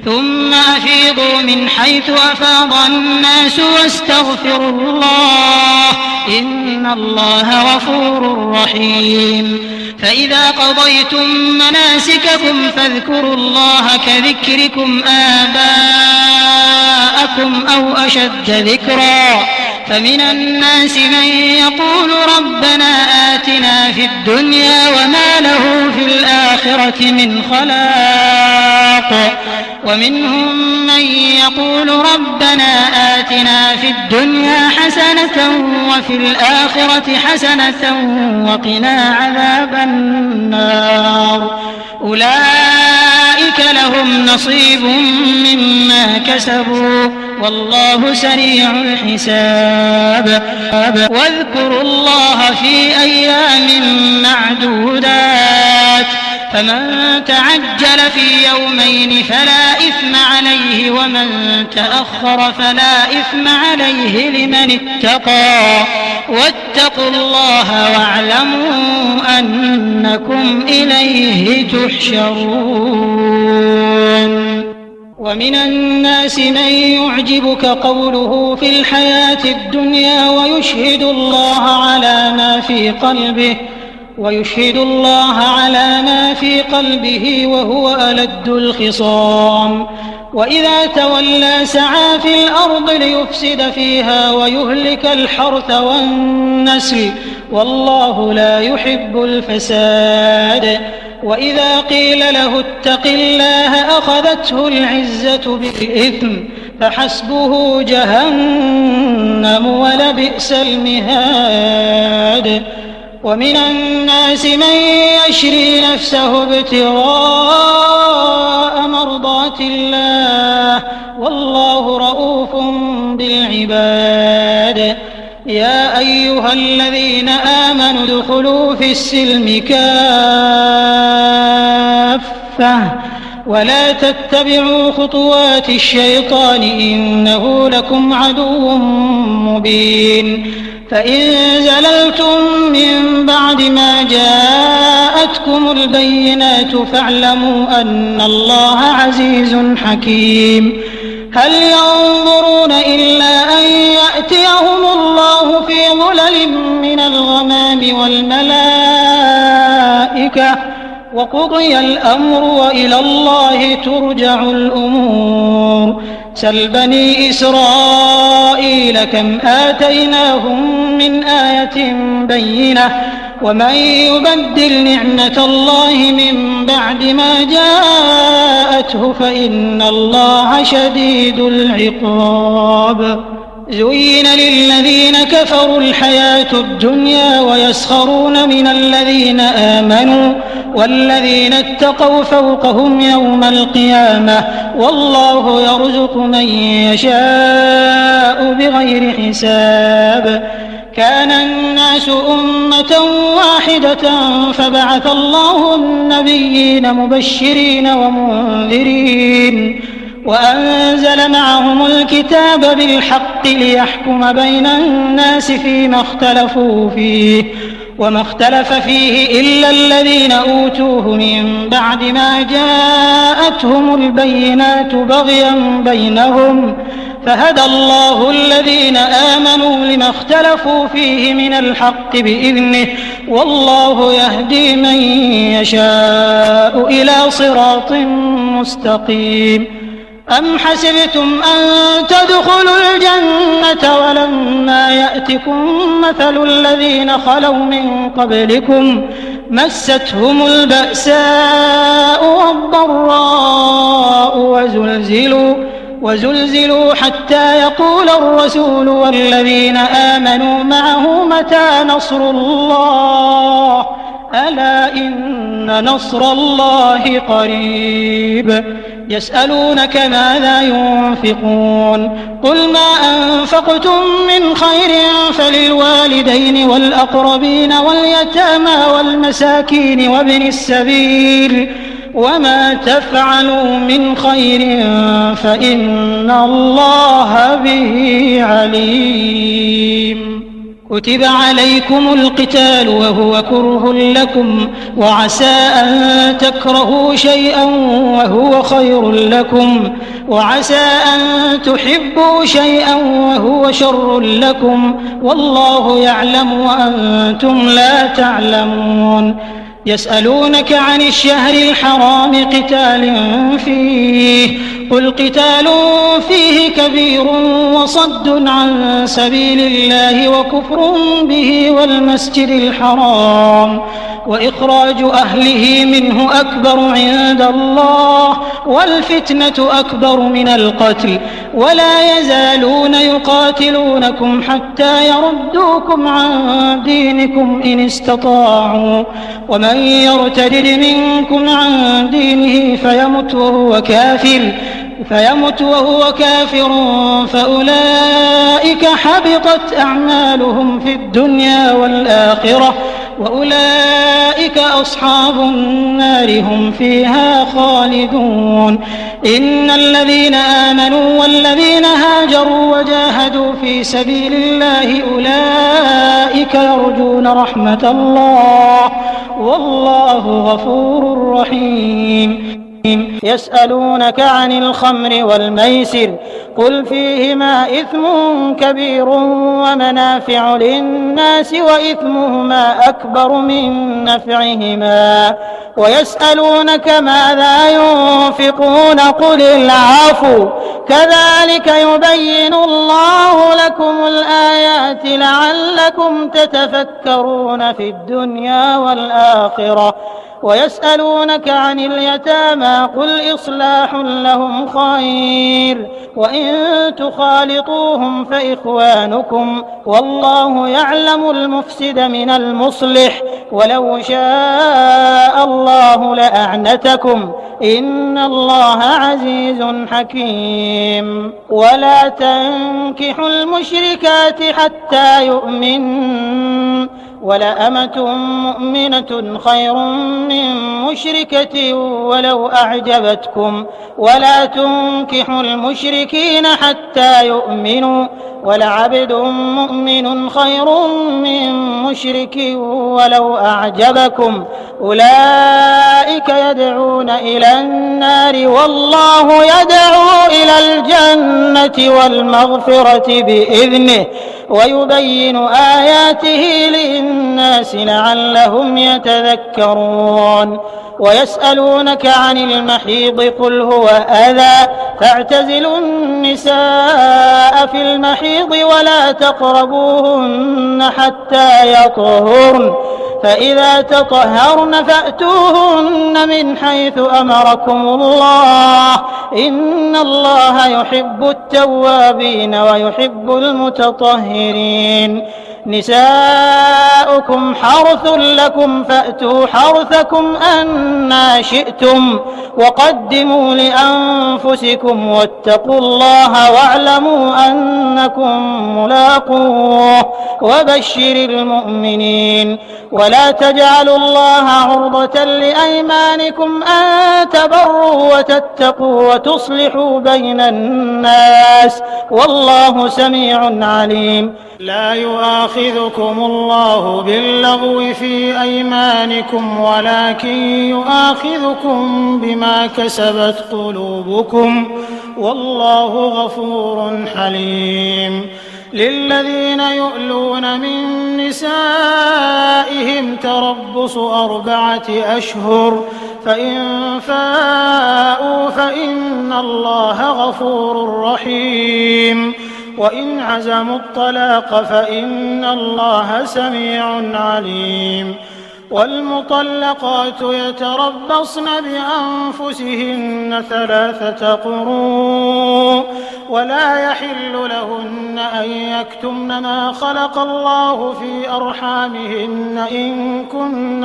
ثم أفيضوا من حيث أفاض الناس واستغفروا الله إن الله غفور رحيم فإذا قضيتم مناسككم فاذكروا الله كذكركم آباءكم أو أشد ذكرا فمن الناس من يقول ربنا آتنا في الدنيا وما له في الآخرة من خلاق ومنهم من يقول ربنا آتنا في الدنيا حسنة وفي الآخرة حسنة وقنا عذاب النار أولئك لهم نصيب مما كسبوا والله سريع الحساب واذكروا الله في أيام معدودات فمن تعجل في يومين فلا إثم عليه ومن تأخر فلا إثم عليه لمن اتقى واتقوا الله واعلموا أنكم إليه تحشرون ومن الناس من يعجبك قوله في الحياة الدنيا ويشهد الله على ما في قلبه ويشهد الله على ما في قلبه وهو ألد الخصام وإذا تولى سعى في الأرض ليفسد فيها ويهلك الحرث والنسل والله لا يحب الفساد وإذا قيل له اتق الله أخذته العزة بالإثم فحسبه جهنم ولبئس المهاد ومن الناس من يشري نفسه ابتغاء مرضات الله والله رؤوف بالعباد يا أيها الذين آمنوا ادخلوا في السلم كافة ولا تتبعوا خطوات الشيطان إنه لكم عدو مبين فإن زللتم من بعد ما جاءتكم البينات فاعلموا أن الله عزيز حكيم هل ينظرون إلا أن يأتيهم الله في ظلل من الغمام والملائكة وقضي الأمر وإلى الله ترجع الأمور سل بني إسرائيل كم آتيناهم من آية بينة ومن يبدل نعمة الله من بعد ما جاءته فإن الله شديد العقاب زين للذين كفروا الحياة الدنيا ويسخرون من الذين آمنوا والذين اتقوا فوقهم يوم القيامة والله يرزق من يشاء بغير حساب كان الناس أمة واحدة فبعث الله النبيين مبشرين ومنذرين وأنزل معهم الكتاب بالحق ليحكم بين الناس فيما اختلفوا فيه وما اختلف فيه إلا الذين أوتوه من بعد ما جاءتهم البينات بغيا بينهم فهدى الله الذين آمنوا لما اختلفوا فيه من الحق بإذنه والله يهدي من يشاء إلى صراط مستقيم أم حسبتم أن تدخلوا الجنة ولما يأتكم مثل الذين خلوا من قبلكم مستهم البأساء والضراء وزلزلوا حتى يقول الرسول والذين آمنوا معه متى نصر الله ألا إن نصر الله قريب يسألونك ماذا ينفقون قل ما أنفقتم من خير فللوالدين والأقربين واليتامى والمساكين وابن السبيل وما تفعلوا من خير فإن الله به عليم كتب عليكم القتال وهو كره لكم وعسى أن تكرهوا شيئا وهو خير لكم وعسى أن تحبوا شيئا وهو شر لكم والله يعلم وأنتم لا تعلمون يسألونك عن الشهر الحرام قتال فيه قل قتال فيه كبير وصد عن سبيل الله وكفر به والمسجد الحرام وإخراج أهله منه أكبر عند الله والفتنة أكبر من القتل ولا يزالون يقاتلونكم حتى يردوكم عن دينكم إن استطاعوا ومن يرتد منكم عن دينه فيمت وهو كافر فأولئك حبطت أعمالهم في الدنيا والآخرة وأولئك أصحاب النار هم فيها خالدون إن الذين آمنوا والذين هاجروا وجاهدوا في سبيل الله أولئك يرجون رحمة الله والله غفور رحيم يسألونك عن الخمر والميسر قل فيهما إثم كبير ومنافع للناس وإثمهما أكبر من نفعهما ويسألونك ماذا ينفقون قل العفو كذلك يبين الله لكم الآيات لعلكم تتفكرون في الدنيا والآخرة ويسألونك عن اليتامى قل إصلاح لهم خير وإن تخالطوهم فإخوانكم والله يعلم المفسد من المصلح ولو شاء الله لأعنتكم إن الله عزيز حكيم ولا تنكحوا المشركات حتى يؤمنوا ولأمة مؤمنة خير من مشركة ولو أعجبتكم ولا تنكحوا المشركين حتى يؤمنوا ولعبد مؤمن خير من مشرك ولو أعجبكم أولئك يدعون إلى النار والله يدعو إلى الجنة والمغفرة بإذنه ويبين آياته للناس لعلهم يتذكرون ويسألونك عن المحيض قل هو أذى فاعتزلوا النساء في المحيض ولا تقربوهن حتى يطهرن فإذا تطهرن فأتوهن من حيث أمركم الله إن الله يحب التوابين ويحب المتطهرين نساؤكم حرث لكم فأتوا حرثكم أنى شئتم وقدموا لأنفسكم واتقوا الله واعلموا أنكم ملاقوه وبشر المؤمنين ولا تجعلوا الله عرضة لأيمانكم أن تبروا وتتقوا وتصلحوا بين الناس والله سميع عليم لا يؤاخذكم الله باللغو في أيمانكم ولكن يؤاخذكم بما كسبت قلوبكم والله غفور حليم للذين يؤلون من نسائهم تربص 4 أشهر فإن فاءوا فإن الله غفور رحيم وإن عزموا الطلاق فإن الله سميع عليم والمطلقات يتربصن بأنفسهن 3 قروء ولا يحل لهن أن يكتمن ما خلق الله في أرحامهن إن كن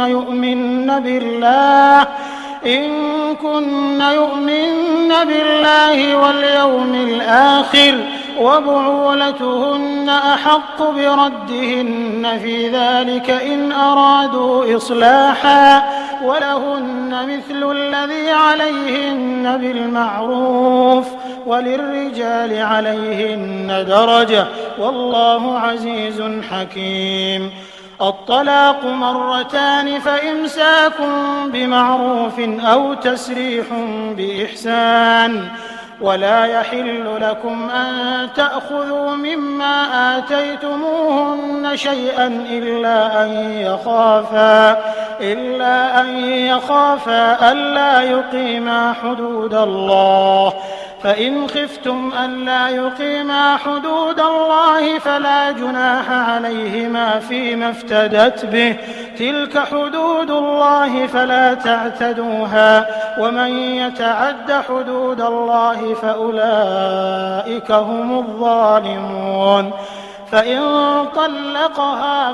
يؤمن بالله واليوم الآخر وبعولتهن أحق بردهن في ذلك إن أرادوا إصلاحا ولهن مثل الذي عليهن بالمعروف وللرجال عليهن درجة والله عزيز حكيم الطلاق 2 فإمساك بمعروف أو تسريح بإحسان ولا يحل لكم أن تأخذوا مما آتيتموهن شيئا إلا أن يخافا ألا يقيما حدود الله فإن خفتم ألا يقيما حدود الله فلا جناح عليهما فيما افتدت به تلك حدود الله فلا تعتدوها ومن يتعد حدود الله فأولئك هم الظالمون فإن طلقها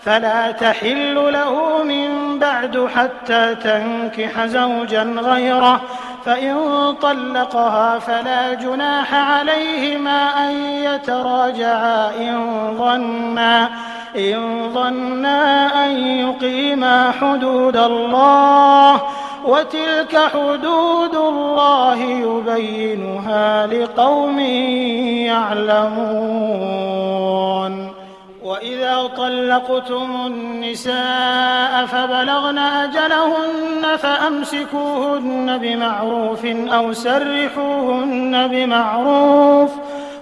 فلا تحل له من بعد حتى تنكح زوجا غيره فإن طلقها فلا جناح عليهما أن يتراجعا إن ظنا أن يقيما حدود الله وتلك حدود الله يبينها لقوم يعلمون وإذا وإذا طلقتم النساء فبلغن أجلهن فأمسكوهن بمعروف أو سرحوهن بمعروف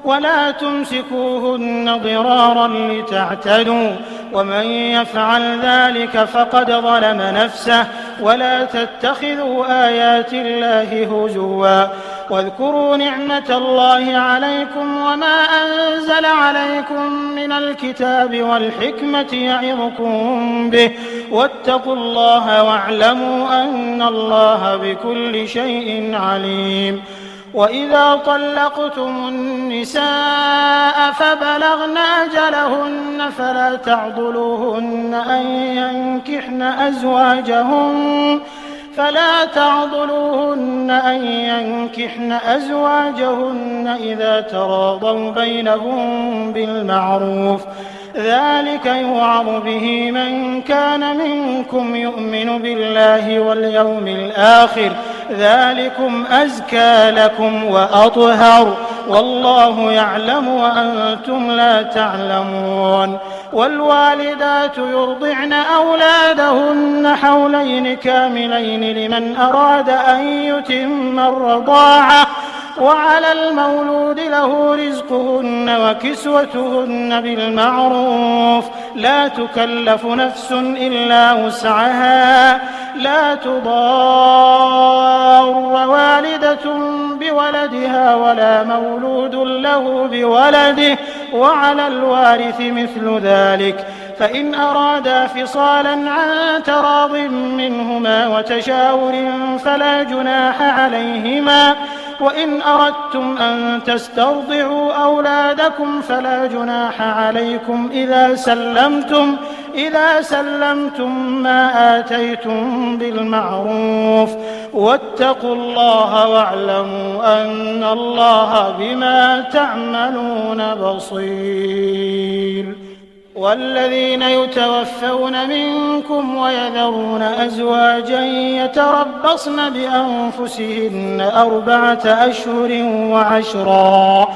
ولا تمسكوهن ضرارا لتعتدوا ومن يفعل ذلك فقد ظلم نفسه ولا تتخذوا آيات الله هزوا واذكروا نعمة الله عليكم وما أنزل عليكم من الكتاب والحكمة يعظكم به واتقوا الله واعلموا أن الله بكل شيء عليم. وإذا طلقتم النساء فبلغن أجلهن فلا تعضلوهن أن ينكحن أزواجهن إذا تراضوا بينهم بالمعروف ذلك يوعظ به من كان منكم يؤمن بالله واليوم الآخر ذلكم أزكى لكم وأطهر والله يعلم وأنتم لا تعلمون. والوالدات يرضعن أولادهن حولين كاملين لمن أراد أن يتم الرضاعة وعلى المولود له رزقهن وكسوتهن بالمعروف لا تكلف نفس إلا وسعها لا تضار والدة بولدها ولا مولود له بولده وعلى الوارث مثل ذلك فإن أرادا فصالا عن تراض منهما وتشاور فلا جناح عليهما وإن أردتم أن تسترضعوا أولادكم فلا جناح عليكم إذا سلمتم ما آتيتم بالمعروف واتقوا الله واعلموا أن الله بما تعملون بصير. والذين يتوفون منكم ويذرون أزواجا يتربصن بأنفسهن 4 أشهر وعشرا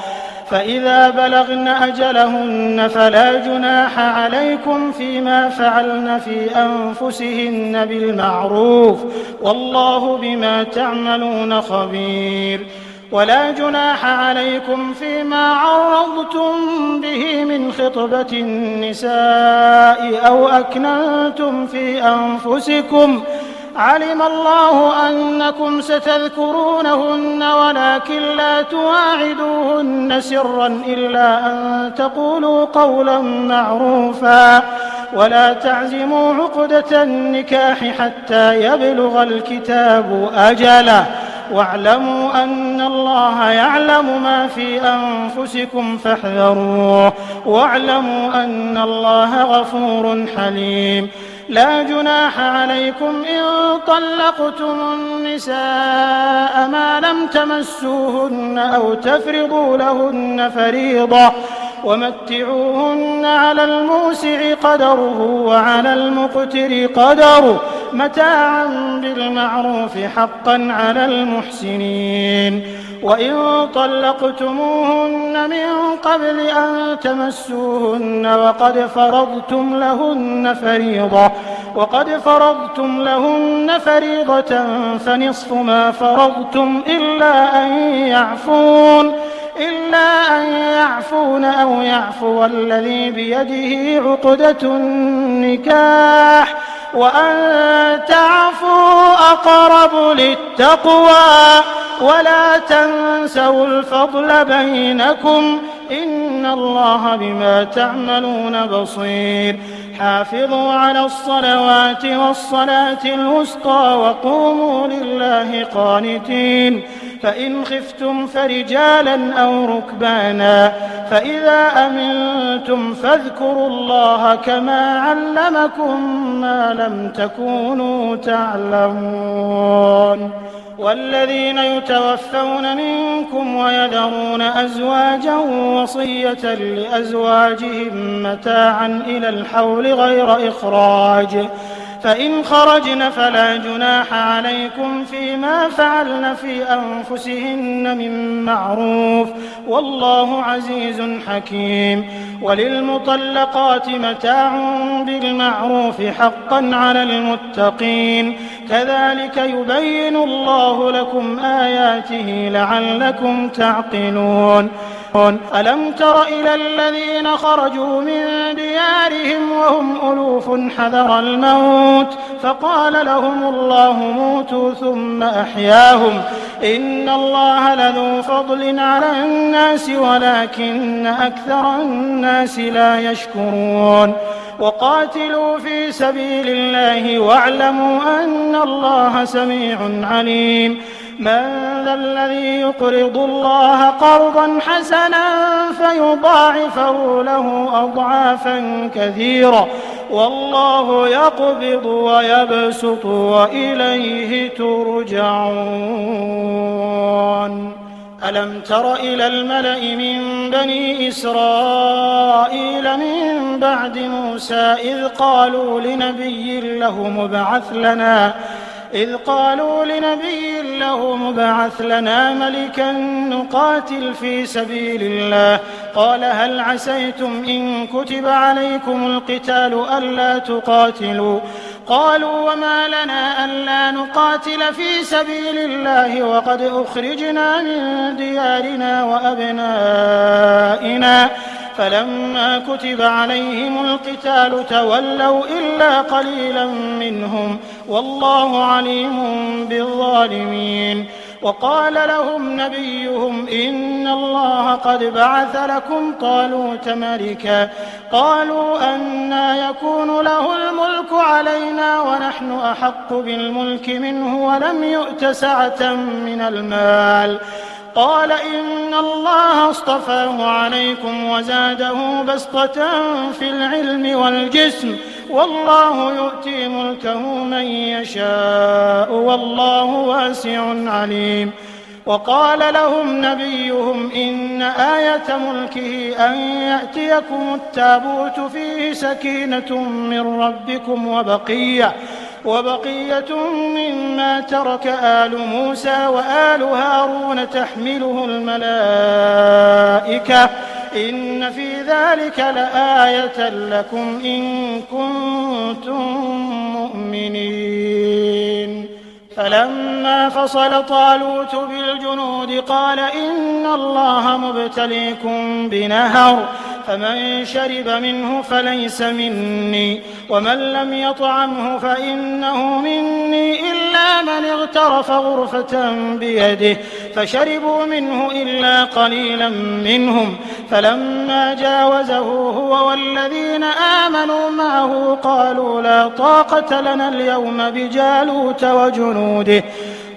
فإذا بلغن أجلهن فلا جناح عليكم فيما فعلن في أنفسهن بالمعروف والله بما تعملون خبير. ولا جناح عليكم فيما عرضتم به من خطبة النساء أو أكننتم في أنفسكم علم الله أنكم ستذكرونهن ولكن لا تواعدوهن سرا إلا أن تقولوا قولا معروفا ولا تعزموا عقدة النكاح حتى يبلغ الكتاب أجله واعلموا أن الله يعلم ما في أنفسكم فاحذروه واعلموا أن الله غفور حليم. لا جناح عليكم إن طلقتم النساء ما لم تمسوهن أو تفرضوا لهن فريضة ومتعوهن على الموسع قدره وعلى المقتر قدره متاعا بالمعروف حقا على المحسنين. وإن طلقتموهن من قبل أن تمسوهن وقد فرضتم لهن فريضة فنصف ما فرضتم إلا أن يعفون أو يعفو الذي بيده عقدة النكاح وأن تعفوا أقرب للتقوى ولا تنسوا الفضل بينكم إن الله بما تعملون بصير. حافظوا على الصلوات والصلاة الوسطى وقوموا لله قانتين فإن خفتم فرجالا أو ركبانا فإذا أمنتم فاذكروا الله كما علمكم ما لم تكونوا تعلمون. والذين يتوفون منكم ويذرون أزواجا وصية لأزواجهم متاعا إلى الحول غير إخراج فإن خرجن فلا جناح عليكم فيما فعلن في أنفسهن من معروف والله عزيز حكيم. وللمطلقات متاع بالمعروف حقا على المتقين كذلك يبين الله لكم آياته لعلكم تعقلون. ألم تر إلى الذين خرجوا من ديارهم وهم ألوف حذر الموت فقال لهم الله موتوا ثم أحياهم إن الله لذو فضل على الناس ولكن أكثر الناس لا يشكرون. وقاتلوا في سبيل الله واعلموا أن الله سميع عليم. من ذا الذي يقرض الله قرضا حسنا فيضاعفه له أضعافا كثيرة والله يقبض ويبسط وإليه ترجعون. ألم تر إلى الملأ من بني إسرائيل من بعد موسى إذ قالوا لنبي له مبعث لنا ملكا نقاتل في سبيل الله قال هل عسيتم إن كتب عليكم القتال ألا تقاتلوا قالوا وما لنا ألا نقاتل في سبيل الله وقد أخرجنا من ديارنا وأبنائنا فلما كتب عليهم القتال تولوا إلا قليلا منهم والله عليم بالظالمين. وقال لهم نبيهم إن الله قد بعث لكم طالوت ملكا قالوا أنى يكون له الملك علينا ونحن أحق بالملك منه ولم يؤت سعة من المال قال إن الله اصطفاه عليكم وزاده بسطة في العلم والجسم والله يؤتي ملكه من يشاء والله واسع عليم. وقال لهم نبيهم إن آية ملكه أن يأتيكم التابوت فيه سكينة من ربكم وبقية مما ترك آل موسى وآل هارون تحمله الملائكة إن في ذلك لآية لكم إن كنتم مؤمنين. فلما فصل طالوت بالجنود قال إن الله مبتليكم بنهر فمن شرب منه فليس مني ومن لم يطعمه فإنه مني إلا من اغترف غرفة بيده فشربوا منه إلا قليلا منهم فلما جاوزه هو والذين آمنوا معه قالوا لا طاقة لنا اليوم بجالوت وجنوده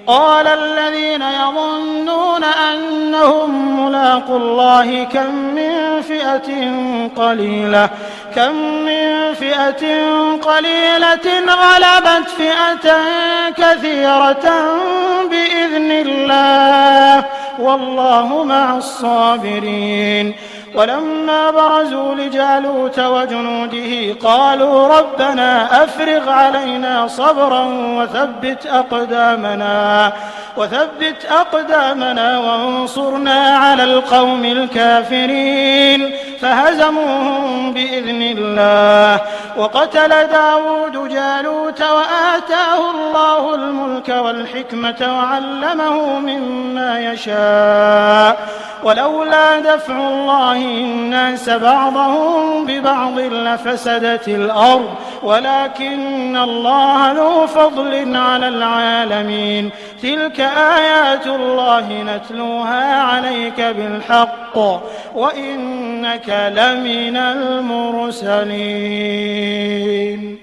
قال الذين يظنون أنهم ملاقو الله كم من فئة قليلة غلبت فئة كثيرة بإذن الله والله مع الصابرين. ولما برزوا لجالوت وجنوده قالوا ربنا أفرغ علينا صبرا وثبت أقدامنا وانصرنا على القوم الكافرين فهزموهم بإذن الله. وقتل داود جالوت وآتاه الله الملك والحكمة وعلمه مما يشاء ولولا دفع الله الناس بعضهم ببعض لفسدت الأرض ولكن الله ذو فضل على العالمين. تلك آيات الله نتلوها عليك بالحق وإنك لمن المرسلين.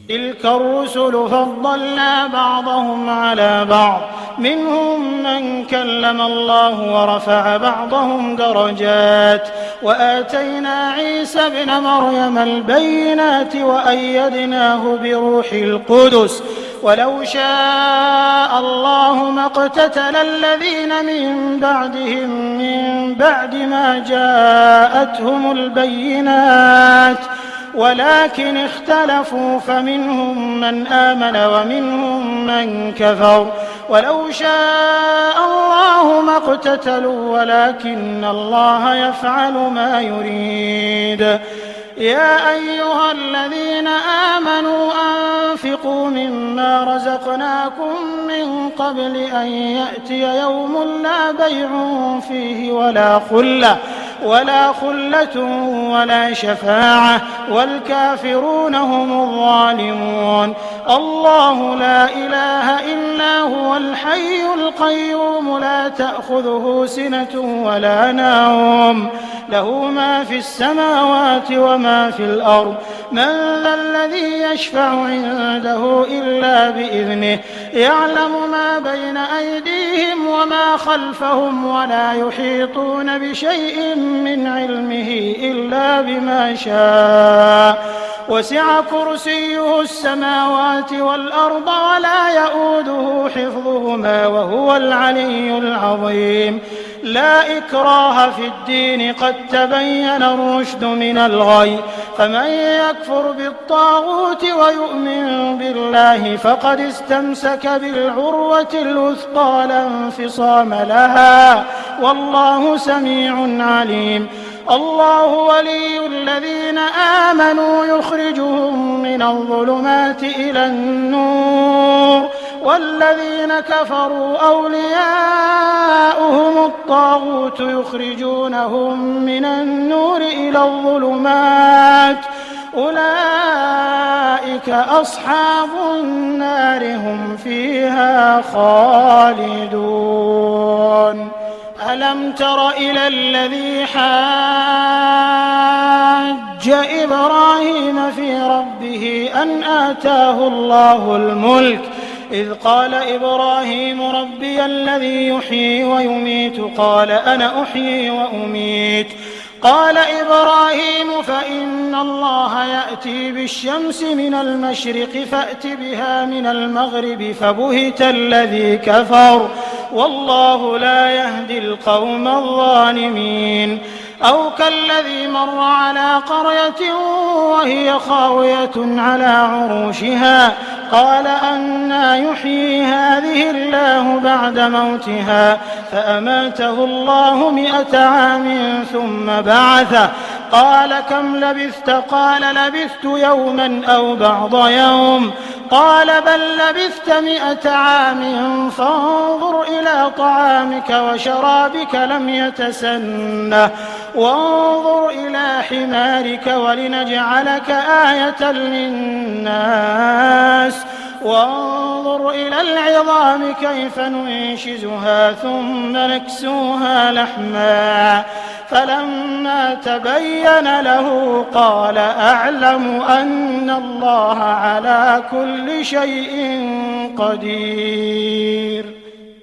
تلك الرسل فضلنا بعضهم على بعض منهم من كلم الله ورفع بعضهم درجات وآتينا عيسى ابن مريم البينات وأيدناه بروح القدس ولو شاء الله ما اقتتل الذين من بعدهم من بعد ما جاءتهم البينات ولكن اختلفوا فمنهم من آمن ومنهم من كفر ولو شاء الله ما اقتتلوا ولكن الله يفعل ما يريد. يا أيها الذين آمنوا أنفقوا مما رزقناكم من قبل أن يأتي يوم لا بيع فيه ولا خلة ولا شفاعة والكافرون هم الظالمون. الله لا إله إلا هو الحي القيوم لا تأخذه سنة ولا نوم له ما في السماوات وما في الأرض من ذا الذي يشفع عنده إلا بإذنه يعلم ما بين أيديهم وما خلفهم ولا يحيطون بشيء من علمه إلا بما شاء وسع كرسيه السماوات والأرض ولا يؤوده حفظهما وهو العلي العظيم. لا إكراه في الدين قد تبين الرشد من الغي فمن يكفر بالطاغوت ويؤمن بالله فقد استمسك بالعروة الوثقى لا انفصام لها والله سميع عليم. الله ولي الذين آمنوا يخرجهم من الظلمات إلى النور والذين كفروا أولياؤهم الطاغوت يخرجونهم من النور إلى الظلمات أولئك أصحاب النار هم فيها خالدون. ألم تر إلى الذي حاج إبراهيم في ربه أن آتاه الله الملك إذ قال إبراهيم ربي الذي يحيي ويميت قال أنا أحيي وأميت قال إبراهيم فإن الله يأتي بالشمس من المشرق فأت بها من المغرب فبهت الذي كفر والله لا يهدي القوم الظالمين. أو كالذي مر على قرية وهي خاوية على عروشها قال أنى يحيي هذه الله بعد موتها فأماته الله 100 عام ثم بعثه قال كم لبثت قال لبثت يوما أو بعض يوم قال بل لبثت 100 عام فانظر إلى طعامك وشرابك لم يتسنه وانظر إلى حمارك ولنجعلك آية للناس وانظر إلى العظام كيف ننشزها ثم نكسوها لحما فلما تبين له قال أعلم أن الله على كل شيء قدير.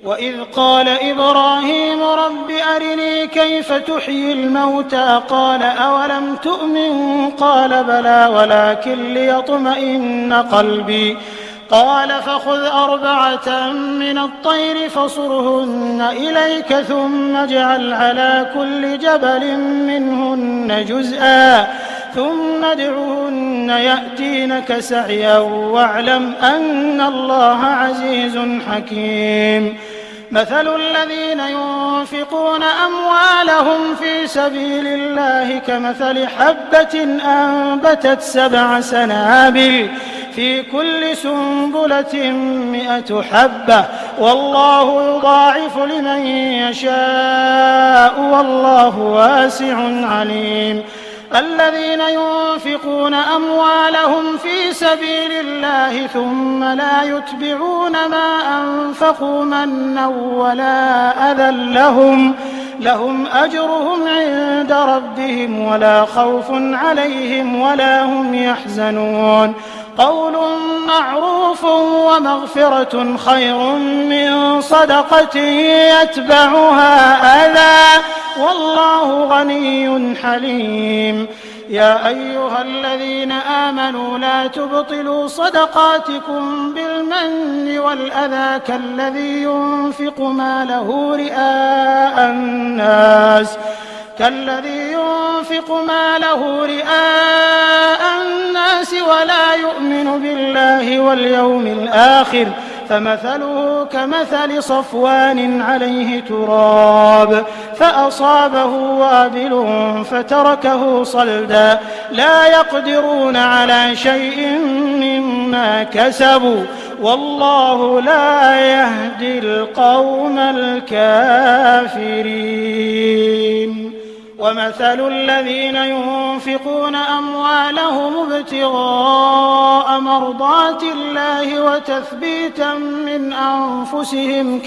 وإذ قال إبراهيم رب أرني كيف تحيي الموتى قال أولم تؤمن قال بلى ولكن ليطمئن قلبي قال فخذ 4 من الطير فصرهن إليك ثم اجعل على كل جبل منهن جزءا ثم ادعهن يأتينك سعيا واعلم أن الله عزيز حكيم. مثل الذين ينفقون أموالهم في سبيل الله كمثل حبة أنبتت 7 سنابل في كل سنبلة 100 حبة والله يضاعف لمن يشاء والله واسع عليم. الذين ينفقون أموالهم في سبيل الله ثم لا يتبعون ما أنفقوا منا ولا أذى لهم أجرهم عند ربهم ولا خوف عليهم ولا هم يحزنون. قول معروف ومغفرة خير من صدقة يتبعها أذى والله غني حليم. يا أيها الذين آمنوا لا تبطلوا صدقاتكم بالمن والأذى كالذي ينفق ماله رئاء الناس كالذي ينفق ماله رئاء الناس ولا يؤمن بالله واليوم الآخر فمثله كمثل صفوان عليه تراب فأصابه وابل فتركه صلدا لا يقدرون على شيء مما كسبوا والله لا يهدي القوم الكافرين. ومثل الذين ينفقون أموالهم ابتغاء مرضات الله وتثبيتا من أنفسهم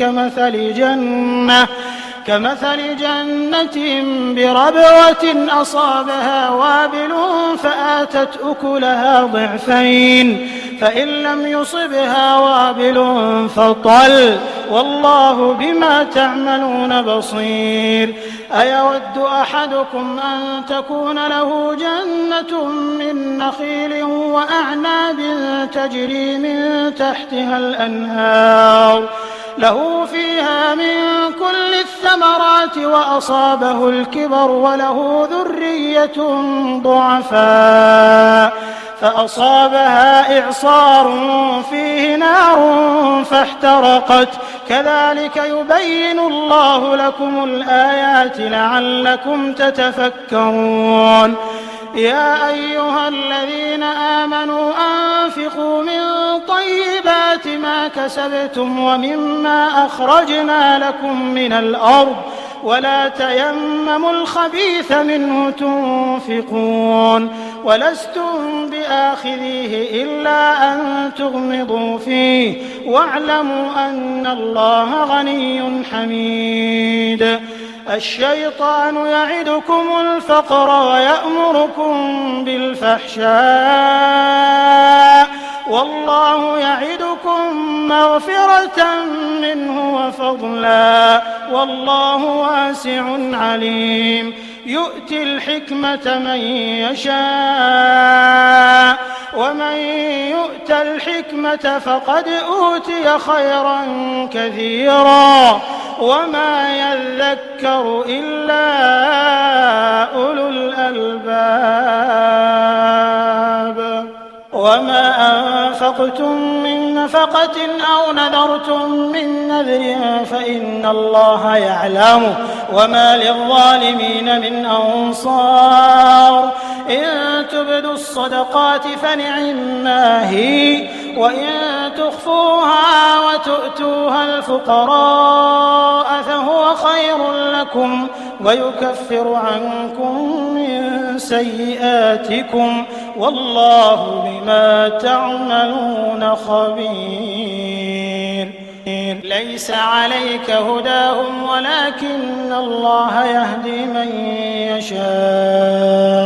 كمثل جنة بربوة أصابها وابل فآتت أكلها ضعفين فإن لم يصبها وابل فطل والله بما تعملون بصير. أيود أحدكم أن تكون له جنة من نخيل وأعناب تجري من تحتها الأنهار له فيها من كل الثمرات وأصابه الكبر وله ذرية ضعفاء فأصابها إعصار فيه نار فاحترقت كذلك يبين الله لكم الآيات لعلكم تتفكرون. يا أيها الذين آمنوا أنفقوا من طيبات ما كسبتم ومما أخرجنا لكم من الأرض ولا تيمموا الخبيث منه تنفقون ولستم بآخذيه إلا أن تغمضوا فيه واعلموا أن الله غني حميد. الشيطان يعدكم الفقر ويأمركم بالفحشاء والله يعدكم مغفرة منه وفضلا والله واسع عليم. يؤتي الحكمة من يشاء ومن يؤت الحكمة فقد أوتي خيرا كثيرا وما يذكر إلا أولو الألباب. وما أنفقتم من نفقة أو نذرتم من نذر فإن الله يعلمه وما للظالمين من أنصار. إن تبدوا الصدقات فنعما هي وإن تخفوها وتؤتوها الفقراء فهو خير لكم ويكفر عنكم من سيئاتكم والله بما تعملون خبير. ليس عليك هداهم ولكن الله يهدي من يشاء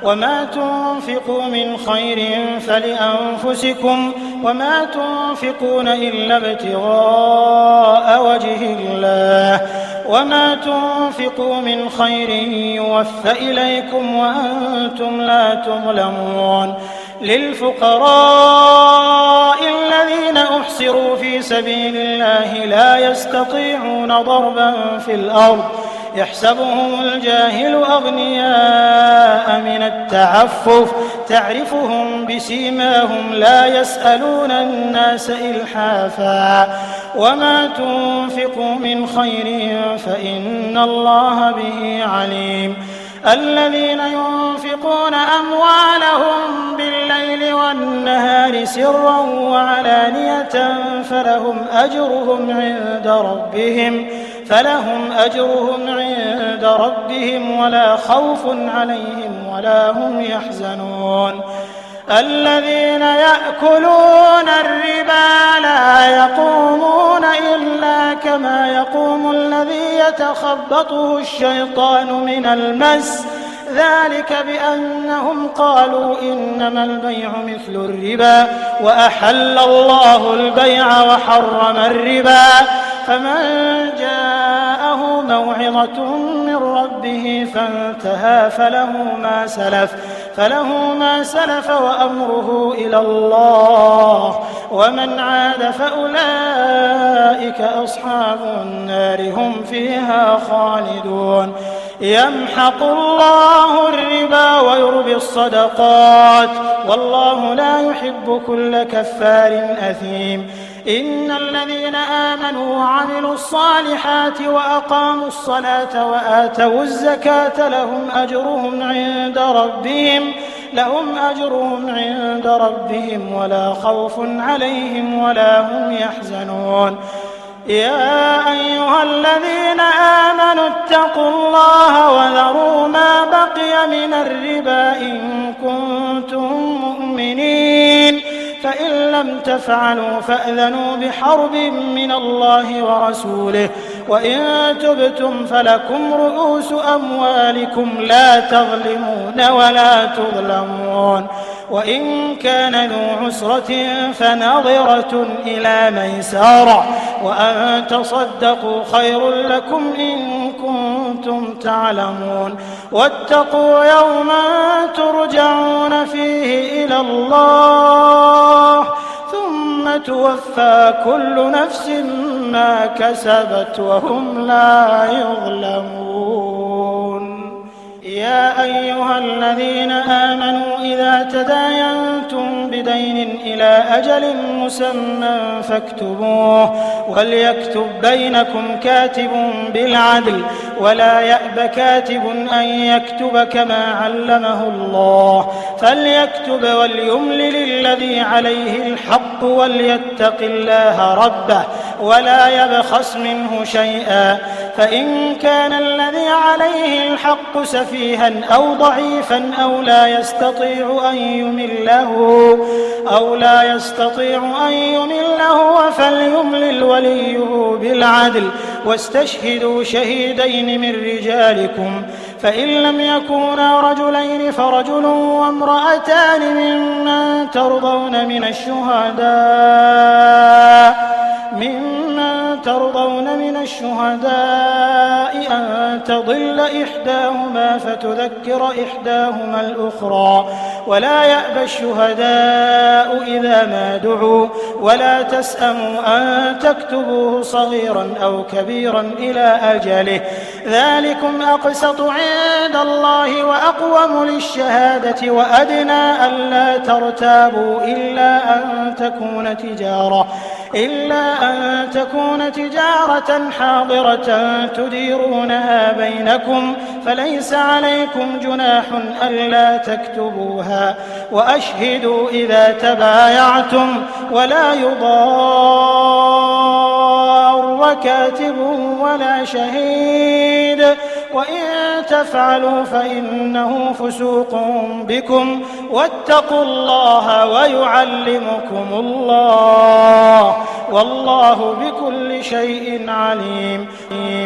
وما تنفقوا من خير فلأنفسكم وما تنفقون إلا ابتغاء وجه الله وما تنفقوا من خير يوفى إليكم وأنتم لا تظلمون. للفقراء الذين أحصروا في سبيل الله لا يستطيعون ضربا في الأرض يحسبهم الجاهل أغنياء من التعفف تعرفهم بسيماهم لا يسألون الناس إلحافا وما تنفقوا من خير فإن الله به عليم. الذين ينفقون أموالهم بالليل والنهار سرا وعلانية فلهم أجرهم عند ربهم ولا خوف عليهم ولا هم يحزنون. الذين يأكلون الربا لا يقومون إلا كما يقوم الذي يتخبطه الشيطان من المس ذلك بأنهم قالوا إنما البيع مثل الربا وأحل الله البيع وحرم الربا فمن جاءه موعظة من ربه فانتهى فله ما سلف وأمره إلى الله ومن عاد فأولئك أصحاب النار هم فيها خالدون. يمحق الله الربا ويربي الصدقات والله لا يحب كل كفار أثيم. إن الذين آمنوا وعملوا الصالحات وأقاموا الصلاة وآتوا الزكاة لهم أجرهم عند ربهم ولا خوف عليهم ولا هم يحزنون. يا أيها الذين آمنوا اتقوا الله وذروا ما بقي من الربا إن كنتم مؤمنين فإن لم تفعلوا فأذنوا بحرب من الله ورسوله وإن تبتم فلكم رؤوس أموالكم لا تظلمون ولا تظلمون. وإن كان ذو عسرة فنظرة إلى ميسرة وأن تصدقوا خير لكم إن كنتم تعلمون. واتقوا يوما ترجعون فيه إلى الله ثم توفى كل نفس ما كسبت وهم لا يظلمون. يا أيها الذين آمنوا إذا تداينتم بدين إلى أجل مسمى فاكتبوه وليكتب بينكم كاتب بالعدل ولا يأب كاتب أن يكتب كما علمه الله فليكتب وليملل الذي عليه الحق وليتق الله ربه ولا يبخس منه شيئا فإن كان الذي عليه الحق سفيها أو ضعيفا أو لا يستطيع أن يمله فليملل وليه بالعدل واستشهدوا شهيدين من رجالكم فإن لم يكونا رجلين فرجل وامرأتان ممن ترضون من الشهداء أن تضل إحداهما فتذكر إحداهما الأخرى ولا يأبى الشهداء إذا ما دعوا ولا تسأموا أن تكتبوه صغيرا أو كبيرا إلى أجله ذلكم أقسط عند الله وأقوم للشهادة وأدنى ألا ترتابوا إلا أن تكون تجارة حاضرة تديرونها بينكم فليس عليكم جناح ألا تكتبوها وأشهدوا إذا تبايعتم ولا يضار كاتب ولا شهيد وإن تفعلوا فإنه فسوق بكم واتقوا الله ويعلمكم الله والله بكل شيء عليم.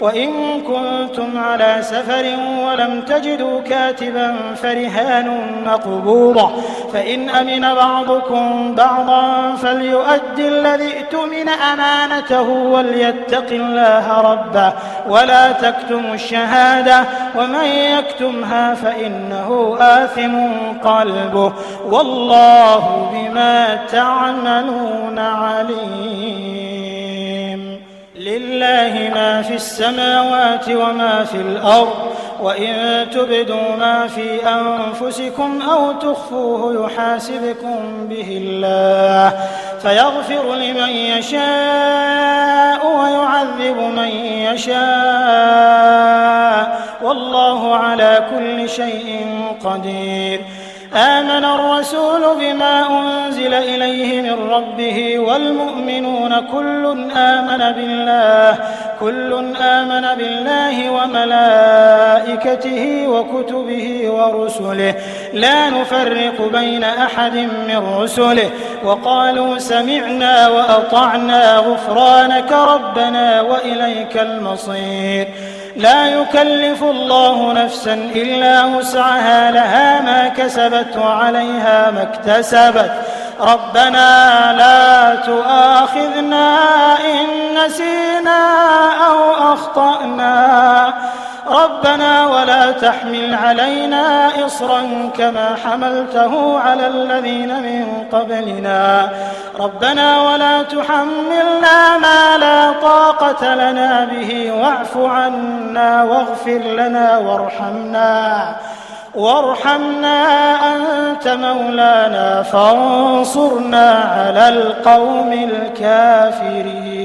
وإن كنتم على سفر ولم تجدوا كاتبا فرهان مقبوضة فإن أمن بعضكم بعضا فليؤدي الذي ائتمن أمانته وليتق الله ربه ولا تكتموا الشهادة ومن يكتمها فإنه آثم قلبه والله بما تعملون عليم. لله ما في السماوات وما في الأرض وإن تبدوا ما في أنفسكم أو تخفوه يحاسبكم به الله فيغفر لمن يشاء ويعذب من يشاء والله على كل شيء قدير. آمن الرسول بما أنزل إليه من ربه والمؤمنون كل آمن بالله وملائكته وكتبه ورسله لا نفرق بين أحد من رسله وقالوا سمعنا وأطعنا غفرانك ربنا وإليك المصير. لا يكلف الله نفسا إلا وسعها لها ما كسبت وعليها ما اكتسبت ربنا لا تؤاخذنا إن نسينا أو أخطأنا ربنا ولا تحمل علينا إصرا كما حملته على الذين من قبلنا ربنا ولا تحملنا ما لا طاقة لنا به واعف عنا واغفر لنا وارحمنا أنت مولانا فانصرنا على القوم الكافرين.